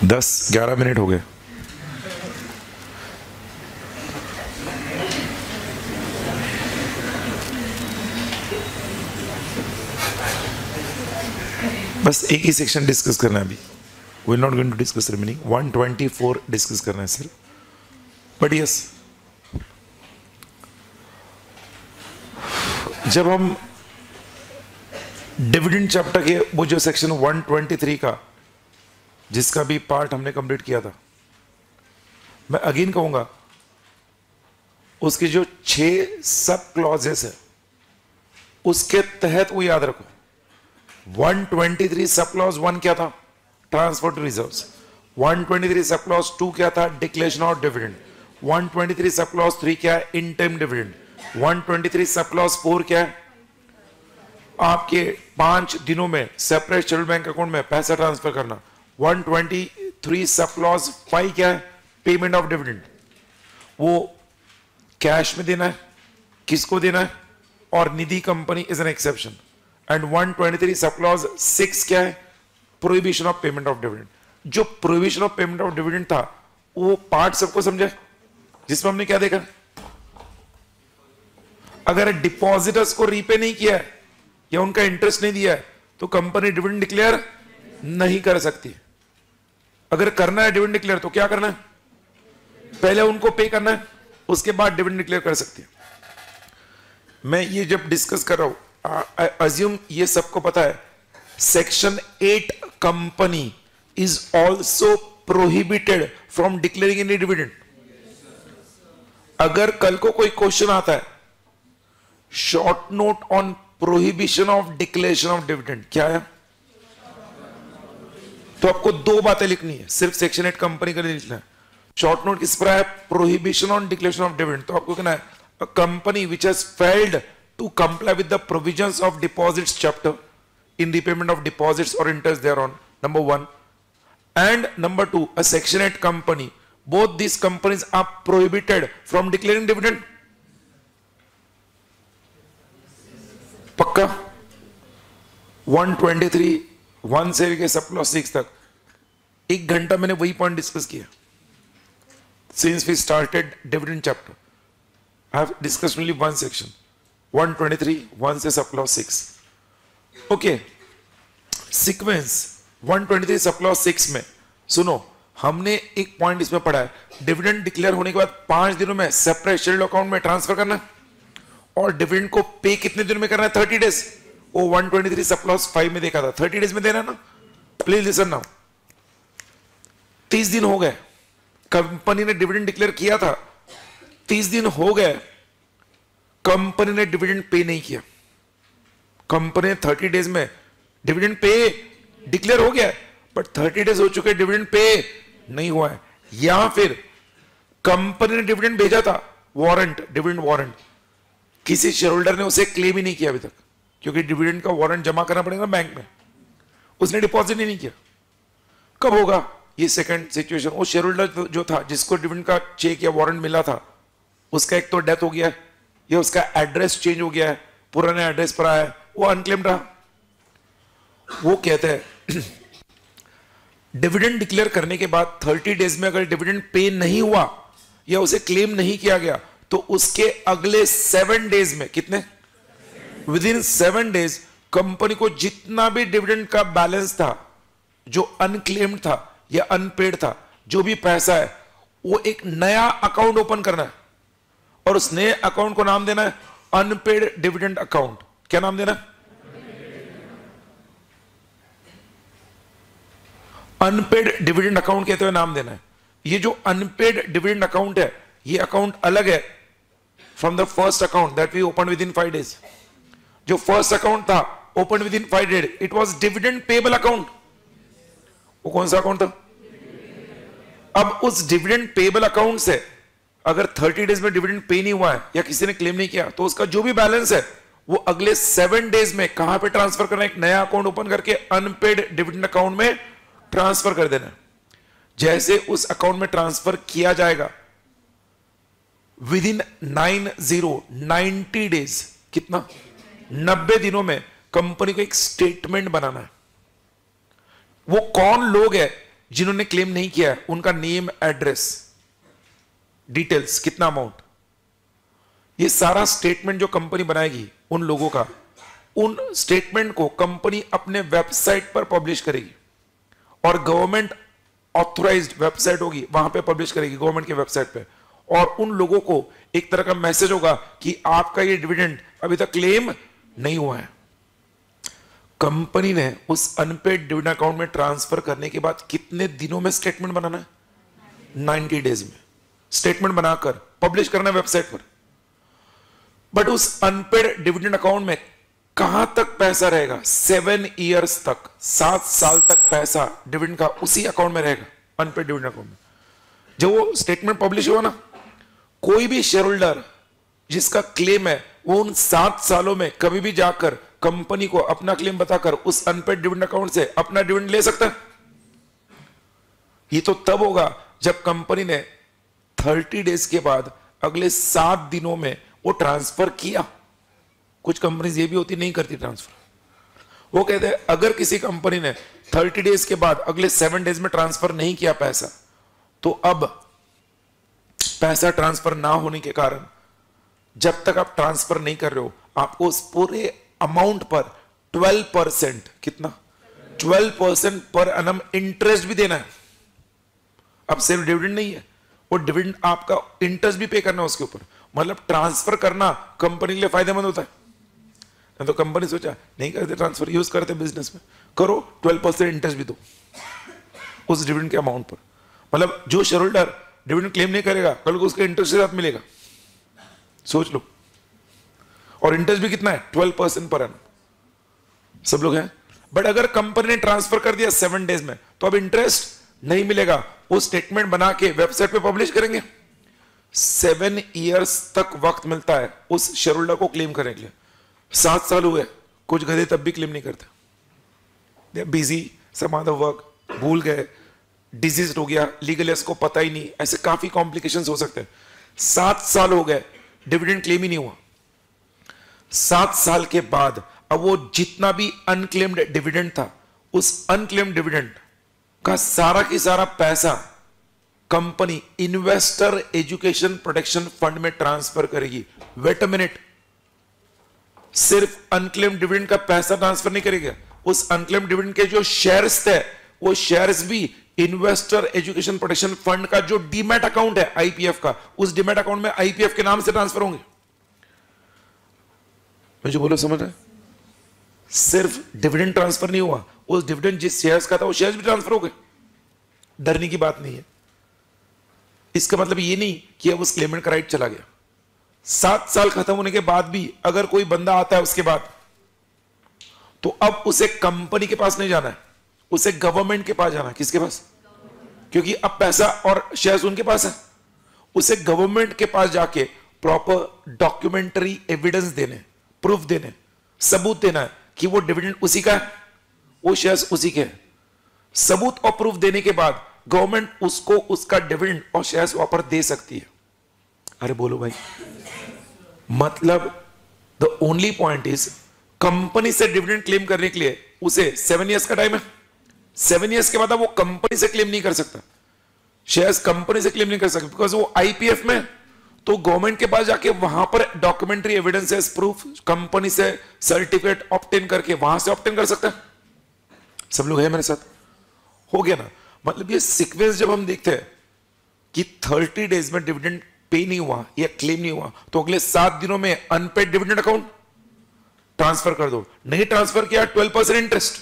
10-11 मिनट हो गए। बस एक ही सेक्शन डिस्कस करना है अभी, we are not going to discuss remaining. 124 discuss करना है सर। बट यस, जब हम डिविडेंड चैप्टर के वो जो सेक्शन 123 का जिसका भी पार्ट हमने कंप्लीट किया था, मैं अगेन कहूंगा उसके जो 6 सब क्लॉजेस है उसके तहत वो याद रखो। 123 सब क्लॉज 1 क्या था? Transfer to reserves. 123 सब क्लॉज 2 क्या था? Declaration of dividend. 123 sub clause 3 क्या है? Interim dividend. 123 सब क्लॉज 4 क्या है? आपके 5 दिनों में सेपरेट शेड्यूल बैंक अकाउंट में पैसा ट्रांसफर करना। 123 सब क्लॉज 5 क्या है? Payment of dividend. वो कैश में देना है, किसको देना है? और Nidhi company is an exception. And 123 सब क्लॉज 6 क्या है? Prohibition of payment of dividend. जो prohibition of payment of dividend था वो पार्ट सबको समझे, जिसमें हमने क्या देखा? अगर डिपॉजिटर्स को रीपे नहीं किया है या उनका इंटरेस्ट नहीं दिया है तो कंपनी डिविडेंड डिक्लेयर नहीं कर सकती। अगर करना है डिविडेंड डिक्लेयर तो क्या करना है? पहले उनको पे करना है, उसके बाद डिविडेंड डिक्लेयर कर सकती है। मैं ये जब डिस्कस कर रहा हूं, अज्यूम ये सबको पता है, section 8 company is also prohibited from declaring any dividend. अगर कल को कोई क्वेश्चन आता है, short note on prohibition of declaration of dividend, क्या है? तो आपको 2 बातें लिखनी है, सिर्फ सेक्शन 8 कंपनी के लिए लिखना है। शॉर्ट नोट किस पर है? Prohibition on declaration of dividend. तो आपको कहना है a company which has failed to comply with the provisions of deposits chapter in repayment of deposits or interest thereon, number 1, and number 2, a section 8 company, both these companies are prohibited from declaring dividend. पक्का? 123 1 से लेकर सब clause 6 तक 1 घंटा मैंने वही point discuss किया। Since we started dividend chapter, I have discussed only one section, 123 1 से सब क्लॉज 6। ओके, सीक्वेंस 123 सब क्लॉज 6 में सुनो, हमने एक पॉइंट इसमें पढ़ा है, डिविडेंड डिक्लेयर होने के बाद 5 दिनों में सेपरेट शेड्यूल अकाउंट में ट्रांसफर करना और डिविडेंड को पे कितने दिनों में करना है? 30 डेज। वो 123 सब क्लॉज 5 में देखा था, 30 डेज में देना ना। प्लीज लिसन नाउ, 30 दिन हो गए, कंपनी ने डिविडेंड डिक्लेयर किया था, 30 दिन हो गए, कंपनी ने डिविडेंड पे नहीं किया। कंपनी 30 डेज में डिविडेंड पे डिक्लेयर हो गया, बट 30 डेज हो चुके, डिविडेंड पे नहीं हुआ है। या फिर कंपनी ने डिविडेंड भेजा था, वारंट, डिविडेंड वारंट, किसी शेयर होल्डर ने उसे क्लेम ही नहीं किया अभी तक, क्योंकि डिविडेंड का वारंट जमा करना पड़ेगा बैंक में, उसने डिपॉजिट ही नहीं किया। कब होगा ये सेकंड सिचुएशन? वो शेयर होल्डर जो था, जिसको डिविडेंड का चेक या वारंट मिला था, उसका एक तो डेथ हो गया है, या उसका एड्रेस चेंज हो गया है, पुराने एड्रेस पर आया है, वो अनक्लेम्ड रहा। वो कहते हैं डिविडेंड डिक्लेयर करने के बाद 30 डेज में अगर डिविडेंड पे नहीं हुआ या उसे क्लेम नहीं किया गया तो उसके अगले 7 डेज में, कितने? विद इन 7 डेज कंपनी को जितना भी डिविडेंड का बैलेंस था, जो अनक्लेम्ड था या अनपेड था, जो भी पैसा है, वो एक नया अकाउंट ओपन करना है और उस नए अकाउंट को नाम देना है अनपेड डिविडेंड अकाउंट। क्या नाम देना? अनपेड डिविडेंड अकाउंट कहते हुए नाम देना है। ये जो अनपेड डिविडेंड अकाउंट है, ये अकाउंट अलग है from the first account that we open within 5 days. जो फर्स्ट अकाउंट था open within 5 days, it was dividend payable account. वो कौन सा अकाउंट था? अब उस डिविडेंड पेबल अकाउंट से अगर 30 डेज में डिविडेंड पे नहीं हुआ है या किसी ने क्लेम नहीं किया, तो उसका जो भी बैलेंस है वो अगले 7 डेज में कहां पे ट्रांसफर करना है? एक नया अकाउंट ओपन करके अनपेड डिविडेंड अकाउंट में ट्रांसफर कर देना। जैसे उस अकाउंट में ट्रांसफर किया जाएगा, विद इन 90 डेज, कितना? 90 दिनों में कंपनी को एक स्टेटमेंट बनाना है। वो कौन लोग है जिन्होंने क्लेम नहीं किया है उनका नेम, एड्रेस, डिटेल्स, कितना अमाउंट, ये सारा स्टेटमेंट जो कंपनी बनाएगी उन लोगों का, उन स्टेटमेंट को कंपनी अपने वेबसाइट पर पब्लिश करेगी और गवर्नमेंट ऑथराइज्ड वेबसाइट होगी वहां पे पब्लिश करेगी, गवर्नमेंट के वेबसाइट पे। और उन लोगों को एक तरह का मैसेज होगा कि आपका ये डिविडेंड अभी तक क्लेम नहीं हुआ है। कंपनी ने उस अनपेड डिविडेंड अकाउंट में ट्रांसफर करने के बाद कितने दिनों में स्टेटमेंट बनाना है? 90 डेज में स्टेटमेंट बनाकर पब्लिश करना है वेबसाइट पर। बट उस अनपेड डिविडेंड अकाउंट में कहां तक पैसा रहेगा? 7 ईयर्स तक, 7 साल तक पैसा डिविडेंड का उसी अकाउंट में रहेगा, अनपेड डिविडेंड अकाउंट में। जब वो स्टेटमेंट पब्लिश हुआ ना, कोई भी शेयर होल्डर जिसका क्लेम है वो उन 7 सालों में कभी भी जाकर कंपनी को अपना क्लेम बताकर उस अनपेड डिविडेंड अकाउंट से अपना डिविडेंड ले सकता है। ये तो तब होगा जब कंपनी ने 30 डेज के बाद अगले 7 दिनों में वो ट्रांसफर किया। कुछ कंपनीज ये भी होती नहीं करती ट्रांसफर। वो कहते हैं अगर किसी कंपनी ने 30 डेज के बाद अगले 7 डेज में ट्रांसफर नहीं किया पैसा, तो अब पैसा ट्रांसफर ना होने के कारण जब तक आप ट्रांसफर नहीं कर रहे हो आपको उस पूरे अमाउंट पर 12%, कितना? 12% पर एनम इंटरेस्ट भी देना है। अब सिर्फ डिविडेंड नहीं है, वो डिविडेंड आपका इंटरेस्ट भी पे करना है उसके ऊपर। मतलब ट्रांसफर करना कंपनी के लिए फायदेमंद होता है। तो कंपनी सोचा नहीं करते ट्रांसफर, यूज करते बिजनेस में, करो 12% इंटरेस्ट भी दो उस डिविडेंड के अमाउंट पर। मतलब जो शेयर होल्डर डिविडेंड क्लेम नहीं करेगा कल को उसके इंटरेस्ट के साथ मिलेगा, सोच लो। और इंटरेस्ट भी कितना है? 12% पर एनम। सब लोग हैं। बट अगर कंपनी ने ट्रांसफर कर दिया 7 डेज में, तो अब इंटरेस्ट नहीं मिलेगा। वो स्टेटमेंट बना के वेबसाइट पे पब्लिश करेंगे। 7 ईयर्स तक वक्त मिलता है उस शेयर होल्डर को क्लेम करने के लिए। 7 साल हुए, कुछ गधे तब भी क्लेम नहीं करते, they are busy, some other work, भूल गए, डिजीज हो गया, लीगल को पता ही नहीं, ऐसे काफी कॉम्प्लिकेशंस हो सकते हैं। 7 साल हो गए, डिविडेंड क्लेम ही नहीं हुआ। 7 साल के बाद अब वो जितना भी अनक्लेम्ड डिविडेंड था, उस अनक्लेम्ड डिविडेंड का सारा की सारा पैसा company investor education protection fund में ट्रांसफर करेगी। वेट अ मिनट, सिर्फ अनक्लेम्ड डिविडेंड का पैसा ट्रांसफर नहीं करेगा, उस अनक्लेम्ड डिविडेंड के जो शेयर्स थे वो शेयर्स भी इन्वेस्टर एजुकेशन प्रोटेक्शन फंड का जो डीमैट अकाउंट है आईपीएफ का, उस डीमैट अकाउंट में आईपीएफ के नाम से ट्रांसफर होंगे। मैं जो बोलो समझ रहे? सिर्फ डिविडेंड ट्रांसफर नहीं हुआ, उस डिविडेंड जिस शेयर्स का था वो शेयर्स भी ट्रांसफर हो गए। डरने की बात नहीं है। इसका मतलब ये नहीं कि अब उस क्लेमेंट का राइट चला गया। 7 साल खत्म होने के बाद भी अगर कोई बंदा आता है उसके बाद, तो अब उसे कंपनी के पास नहीं जाना है, उसे गवर्नमेंट के पास जाना है। किसके पास? क्योंकि अब पैसा और शेयर्स उनके पास है। उसे गवर्नमेंट के पास जाके प्रॉपर डॉक्यूमेंटरी एविडेंस देने, प्रूफ देने, सबूत देना है कि वो डिविडेंड उसी का है, वो शेयर्स उसी के हैं। सबूत और प्रूफ देने के बाद गवर्नमेंट उसको उसका डिविडेंड और शेयर्स वापस दे सकती है। अरे बोलो भाई, मतलब the only point is company से डिविडेंड क्लेम करने के लिए उसे 7 ईयर्स का टाइम है। 7 ईयर्स के बाद वो कंपनी से क्लेम नहीं कर सकता, शेयर्स कंपनी से क्लेम नहीं कर सकता, बिकॉज वो आईपीएफ में। तो गवर्नमेंट के पास जाके वहां पर डॉक्यूमेंट्री एविडेंसेस, प्रूफ, कंपनी से सर्टिफिकेट ऑब्टेन करके वहां से ऑब्टेन कर सकता है। सब लोग हैं मेरे साथ? हो गया ना? मतलब ये सीक्वेंस जब हम देखते हैं कि 30 डेज में डिविडेंड पे नहीं हुआ या क्लेम नहीं हुआ, तो अगले 7 दिनों में अनपेड डिविडेंड अकाउंट ट्रांसफर कर दो। नहीं ट्रांसफर किया 12% इंटरेस्ट।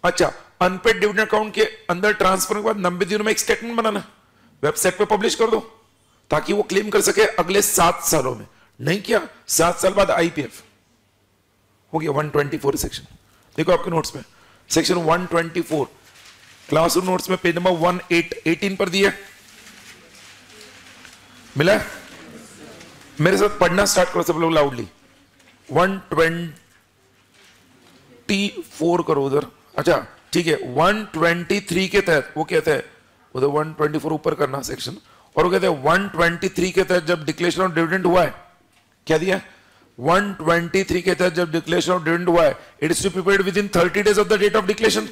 अच्छा, अनपेड डिविडेंड अकाउंट के अंदर ट्रांसफर के बाद 90 दिनों में एक स्टेटमेंट बनाना, वेबसाइट पे पब्लिश कर दो ताकि वो क्लेम कर सके अगले 7 सालों में। नहीं किया, 7 साल बाद आईपीएफ हो गया। 124 सेक्शन देखो आपके नोट्स में, सेक्शन 124 क्लासरूम नोट्स में पेज नंबर 18 पर दिया, मिला? मेरे साथ पढ़ना स्टार्ट करो सब लोग लाउडली। 124 करो उधर। अच्छा ठीक है, 123 के तहत वो कहते हैं, उधर 124 ऊपर करना सेक्शन, और वो कहते हैं 123 के तहत जब डिक्लेरेशन ऑफ डिविडेंड हुआ है, क्या दिया? 123 के तहत जब डिक्लेरेशन ऑफ डिविडेंड हुआ है, it is to be paid within 30 days of the date of declaration,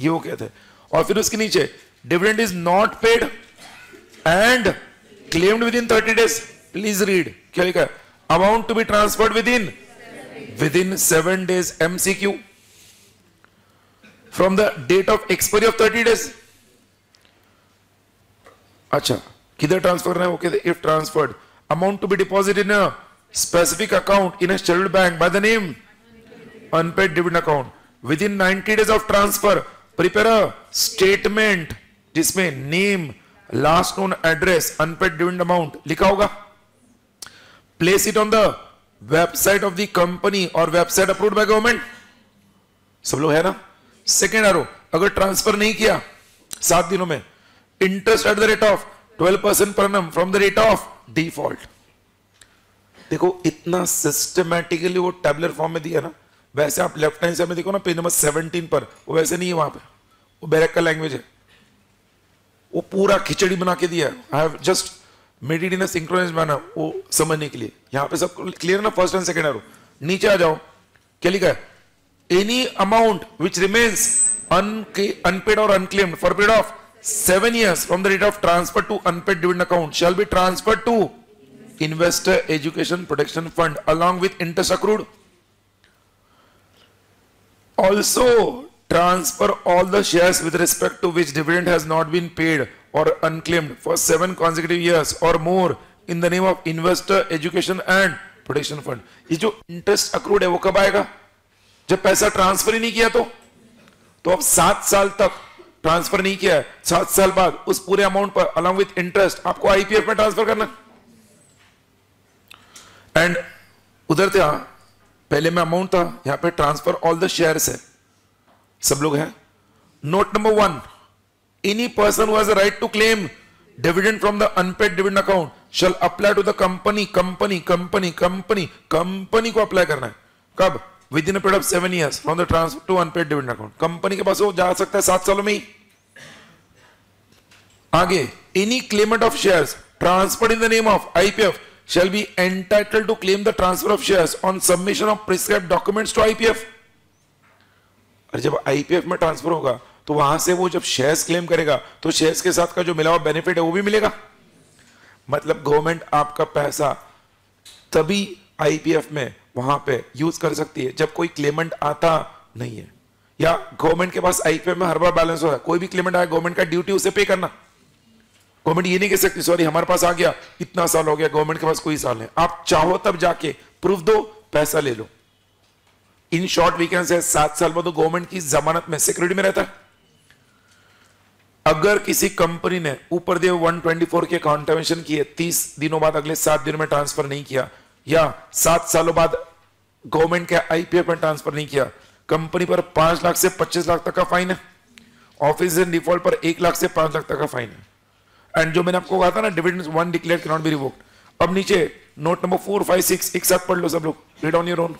ये वो कहते हैं। और फिर उसके नीचे dividend is not paid and claimed within 30 days. Please read क्या लिखा है, amount to be transferred within 7 days MCQ from the date of expiry of 30 days. अच्छा, किधर ट्रांसफर करना है वो कहते, if transferred amount to B deposit in a specific account in a scheduled bank by the name unpaid dividend account within 90 days of transfer prepare a statement जिसमें name, last known address, unpaid dividend amount लिखा होगा. Place it on the website of the company और website approved by government. सब लोग है ना. Second arrow, अगर transfer नहीं किया 7 दिनों में, interest at the rate of 12% पर annum from the rate of default. देखो इतना सिस्टमैटिकली वो टेबुलर फॉर्म में दिया ना. वैसे आप लेफ्ट हैंड साइड में देखो ना पेज नंबर 17 पर, वो वैसे नहीं है वहां पे, वो बैरक का लैंग्वेज है, वो पूरा खिचड़ी बना के दिया है. I have just made it in a synchronised manner वो समझने के लिए. यहां पे सब क्लियर ना. First and second arrow. नीचे आ जाओ, क्या लिखा है, any amount which remains unpaid और unclaimed for period of 7 years from the date of transfer to unpaid dividend account shall be transferred to Investor Education Protection Fund along with interest accrued. Also transfer all the shares with respect to which dividend has not been paid or unclaimed for 7 consecutive years or more in the name of Investor Education and Protection Fund. ये जो interest accrued है वो कब आएगा, जब पैसा transfer ही नहीं किया. तो अब 7 साल तक ट्रांसफर नहीं किया है, 7 साल बाद उस पूरे अमाउंट पर अलॉन्ग विथ इंटरेस्ट आपको आईपीएफ में ट्रांसफर करना. एंड उधर था पहले में अमाउंट था, यहां पे ट्रांसफर ऑल द शेयर्स है. सब लोग हैं. Note number 1, any person who has a right to claim dividend from the unpaid dividend account shall apply to the company को अप्लाई करना है. कब, within a period of 7 years from the transfer to unpaid dividend account. Company के पास वो जा सकता है 7 सालों में ही. आगे, any Clement of shares transferred in the name of IPF shall be entitled to claim the transfer of shares on submission of prescribed documents to IPF. और जब आईपीएफ में ट्रांसफर होगा तो वहां से वो जब शेयर्स क्लेम करेगा तो शेयर्स के साथ का जो मिला हुआ बेनिफिट है वो भी मिलेगा. मतलब गवर्नमेंट आपका पैसा तभी आईपीएफ में वहां पे यूज कर सकती है जब कोई क्लेमेंट आता नहीं है, या गवर्नमेंट के पास आईपीएफ में हर बार बैलेंस हो रहा है. कोई भी क्लेमेंट आया, गवर्नमेंट का ड्यूटी उसे पे करना. गवर्नमेंट ये नहीं कह सकती सॉरी हमारे पास आ गया, इतना साल हो गया, गवर्नमेंट के पास कोई साल नहीं. आप चाहो तब जाके प्रूफ दो, पैसा ले लो. In short we can say 7 साल बाद तो गवर्नमेंट की जमानत में सिक्योरिटी में रहता है. अगर किसी कंपनी ने ऊपर दिए 124 के कॉन्ट्रीब्यूशन किए, 30 दिनों बाद अगले 7 दिनों में ट्रांसफर नहीं किया, या 7 सालों बाद गवर्नमेंट के आईपीएफ में ट्रांसफर नहीं किया, कंपनी पर 5 लाख से 25 लाख तक का फाइन है. ऑफिस इन डिफॉल्ट पर 1 लाख से 5 लाख तक का फाइन है. एंड जो मैंने आपको कहा था ना, dividend 1 declare can not B revoked. अब नीचे नोट नंबर 4, 5, 6 एक साथ पढ़ लो सब लोग, रीड ऑन योर ओन.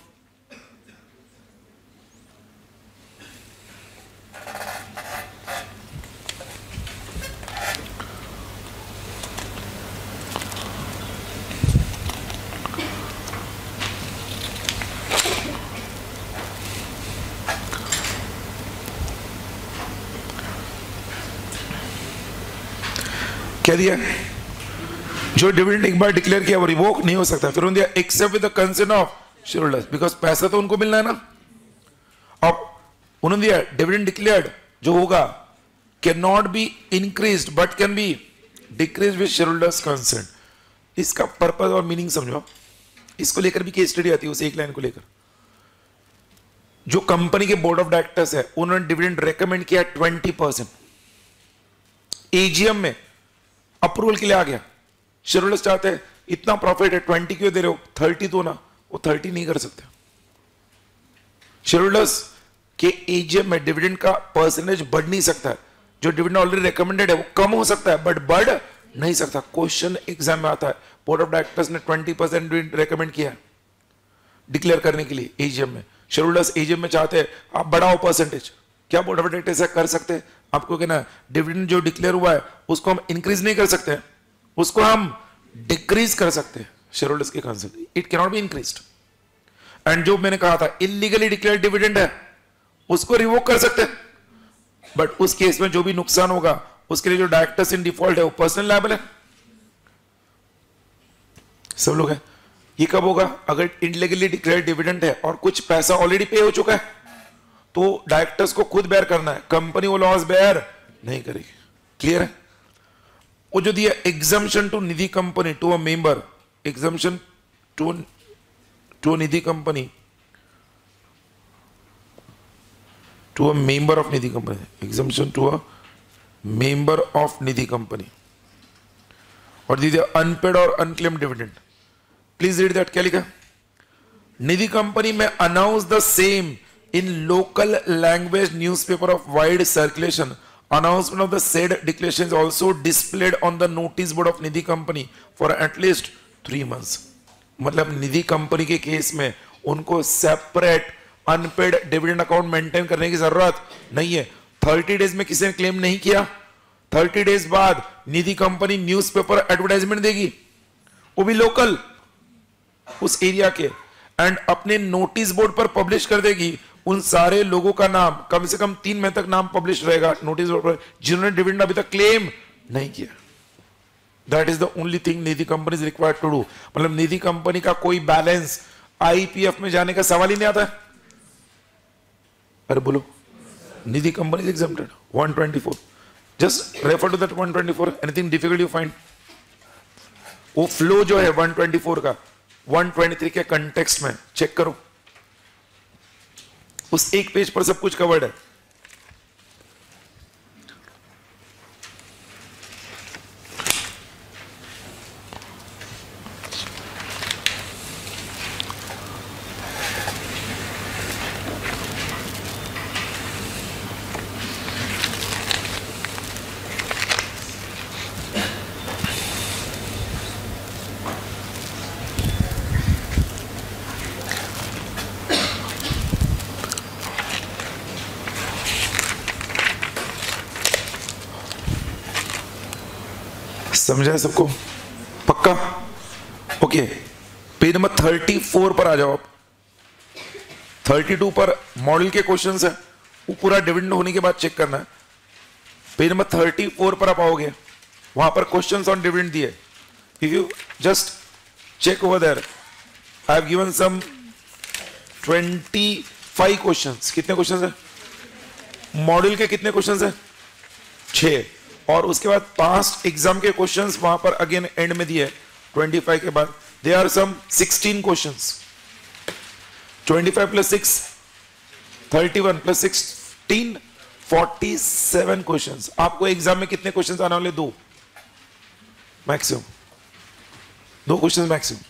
क्या दिया, जो डिविडेंड एक बार डिक्लेयर किया वो रिवोक नहीं हो सकता. फिर उन्होंने दिया except with the consent of shareholders, because पैसा तो उनको मिलना है ना. अब उन्होंने दिया डिविडेंड डिक्लेयर्ड जो होगा can not be increased but can be decrease with share holders consent. इसका पर्पस और मीनिंग समझो. इसको लेकर भी केस स्टडी आती है, उस एक लाइन को लेकर. जो कंपनी के बोर्ड ऑफ डायरेक्टर्स है उन्होंने डिविडेंड रेकमेंड किया 20%, एजीएम में अप्रूवल के लिए आ गया. शेयर होल्डर्स चाहते हैं इतना प्रॉफिट है 20 क्यों दे रहे हो, 30 तो ना, वो 30 नहीं कर सकते. शेयर होल्डर्स के एजीएम में डिविडेंड का परसेंटेज बढ़ नहीं सकता है. जो डिविडेंड ऑलरेडी रिकमेंडेड है वो कम हो सकता है बट बढ़ नहीं सकता. क्वेश्चन एग्जाम में आता है, बोर्ड ऑफ डायरेक्टर्स ने 20% डिविडेंड रिकमेंड किया डिक्लेयर करने के लिए एजीएम में. शेयर होल्डर्स एजीएम में चाहते हैं आप बढ़ाओ परसेंटेज. क्या बोर्ड ऑफ डायरेक्टर्स ऐसा कर सकते हैं? आपको कहना डिविडेंड जो डिक्लेयर हुआ है उसको हम इंक्रीज नहीं कर सकते, उसको हम डिक्रीज कर सकते हैं. शेयर होल्डर्स के concept, it can not be increased. And जो मैंने कहा था इलीगली डिक्लेयर्ड डिविडेंड है उसको रिवोक कर सकते हैं. बट उस केस में जो भी नुकसान होगा उसके लिए जो डायरेक्टर्स इन डिफॉल्ट है वो पर्सनल लायबल है। सब लोग है। ये कब होगा? अगर इनलीगली डिक्लेयर डिविडेंड है और कुछ पैसा ऑलरेडी पे हो चुका है तो डायरेक्टर्स को खुद बेयर करना है, कंपनी वो लॉस बेयर नहीं करेगी। क्लियर है? वो जो दिया exemption to Nidhi company to a member, exemption to Nidhi company to a member of Nidhi company, exemption to a member of Nidhi company, और दीजिए अनपेड और unclaimed dividend. Please read that. क्या लिखा? निधि कंपनी में announce the same in local language newspaper of wide circulation. Announcement of the said declaration is also displayed on the notice board of Nidhi company for at least 3 months. मतलब Nidhi company के case में उनको separate unpaid dividend account maintain करने की जरूरत नहीं है। 30 days में किसी ने क्लेम नहीं किया, 30 डेज बाद निधि कंपनी न्यूज़पेपर एडवर्टाइजमेंट देगी, वो भी लोकल उस एरिया के, एंड अपने नोटिस बोर्ड पर पब्लिश कर देगी उन सारे लोगों का नाम, कम से कम 3 महीने तक नाम पब्लिश रहेगा नोटिस बोर्ड पर जिन्होंने डिविडेंड अभी तक क्लेम नहीं किया। That is the only thing Nidhi company is required to do. मतलब निधि कंपनी का कोई बैलेंस आईपीएफ में जाने का सवाल ही नहीं आता है। अरे बोलो, Nidhi company is exempted 124। Just refer to that 124। Anything difficult you find? वो फ्लो जो है 124 का 123 के कंटेक्स्ट में चेक करो, उस एक पेज पर सब कुछ कवर्ड है। समझा सबको? पक्का? ओके, पेज नंबर 34 पर आ जाओ आप। 32 पर मॉडल के क्वेश्चंस है, वो पूरा डिविडेंड होने के बाद चेक करना है। पेज नंबर 34 पर आप आओगे, वहां पर क्वेश्चंस ऑन डिविडेंड दिए। If you just check over there, I have given some 25 questions. कितने क्वेश्चंस है? मॉडल के कितने क्वेश्चंस है? 6, और उसके बाद पास्ट एग्जाम के क्वेश्चंस वहां पर अगेन एंड में दिए 25 के बाद। They are some 16 questions. 25 plus 6 31 plus 16 47 questions. आपको एग्जाम में कितने क्वेश्चंस आने वाले? 2 मैक्सिमम, 2 क्वेश्चंस मैक्सिमम।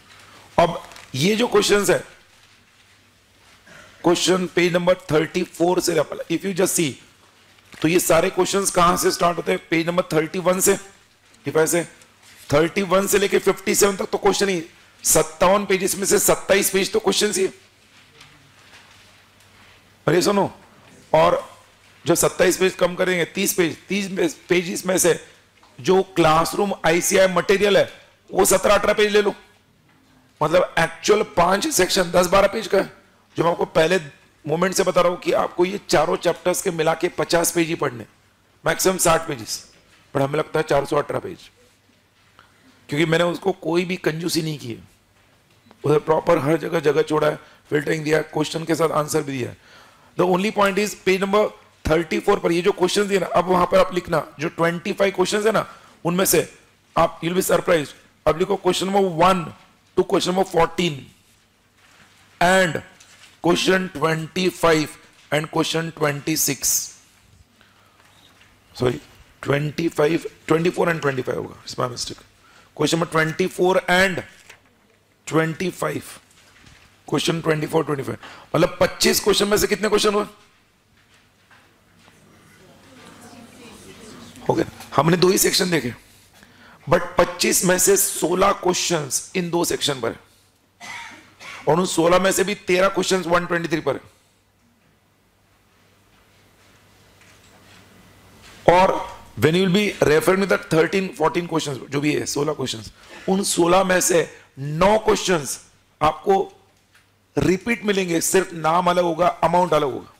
अब ये जो क्वेश्चंस है, क्वेश्चन पेज नंबर 34 से, इफ यू जस्ट सी, तो ये सारे क्वेश्चंस कहां से स्टार्ट होते हैं? पेज नंबर 31 से। ऐसे 31 से लेके 57 तक तो क्वेश्चन ही, 57 पेजेस में से 27 पेज तो क्वेश्चन ही है। अरे सुनो, और जो 27 पेज कम करेंगे 30 पेजेस में से जो क्लासरूम आईसीआई मटेरियल है वो 17-18 पेज ले लो। मतलब एक्चुअल 5 सेक्शन 10-12 पेज का है। जो मैं आपको पहले मोमेंट से बता रहा हूं कि आपको ये चारों चैप्टर्स के मिला के 50 पेज ही पढ़ने, मैक्सिमम 60 पेजेस, पर हमें लगता है 418 पेज, क्योंकि मैंने उसको कोई भी कंजूसी नहीं की है। उधर प्रॉपर हर जगह जगह छोड़ा है, फिल्टरिंग दिया, क्वेश्चन के साथ आंसर भी दिया है। The only point is page number 34 पर ये जो क्वेश्चन दिए ना, अब वहां पर आप लिखना जो 25 क्वेश्चन है ना, उनमें से आप यू विल बी सरप्राइज्ड। अब लिखो question number 1 to question number 14 and question 25 and question 26, sorry 24 and 25 होगा, it's my mistake. Question number 24 and 25, question 24 25, मतलब 25 क्वेश्चन में से कितने क्वेश्चन हुए? हो गया। हमने 2 ही सेक्शन देखे, बट 25 में से 16 क्वेश्चंस इन 2 सेक्शन पर है, और उन 16 में से भी 13 क्वेश्चंस 123 पर है। और when you will be referring to that 13-14 questions, जो भी है 16 क्वेश्चंस, उन 16 में से 9 क्वेश्चंस आपको रिपीट मिलेंगे, सिर्फ नाम अलग होगा, अमाउंट अलग होगा।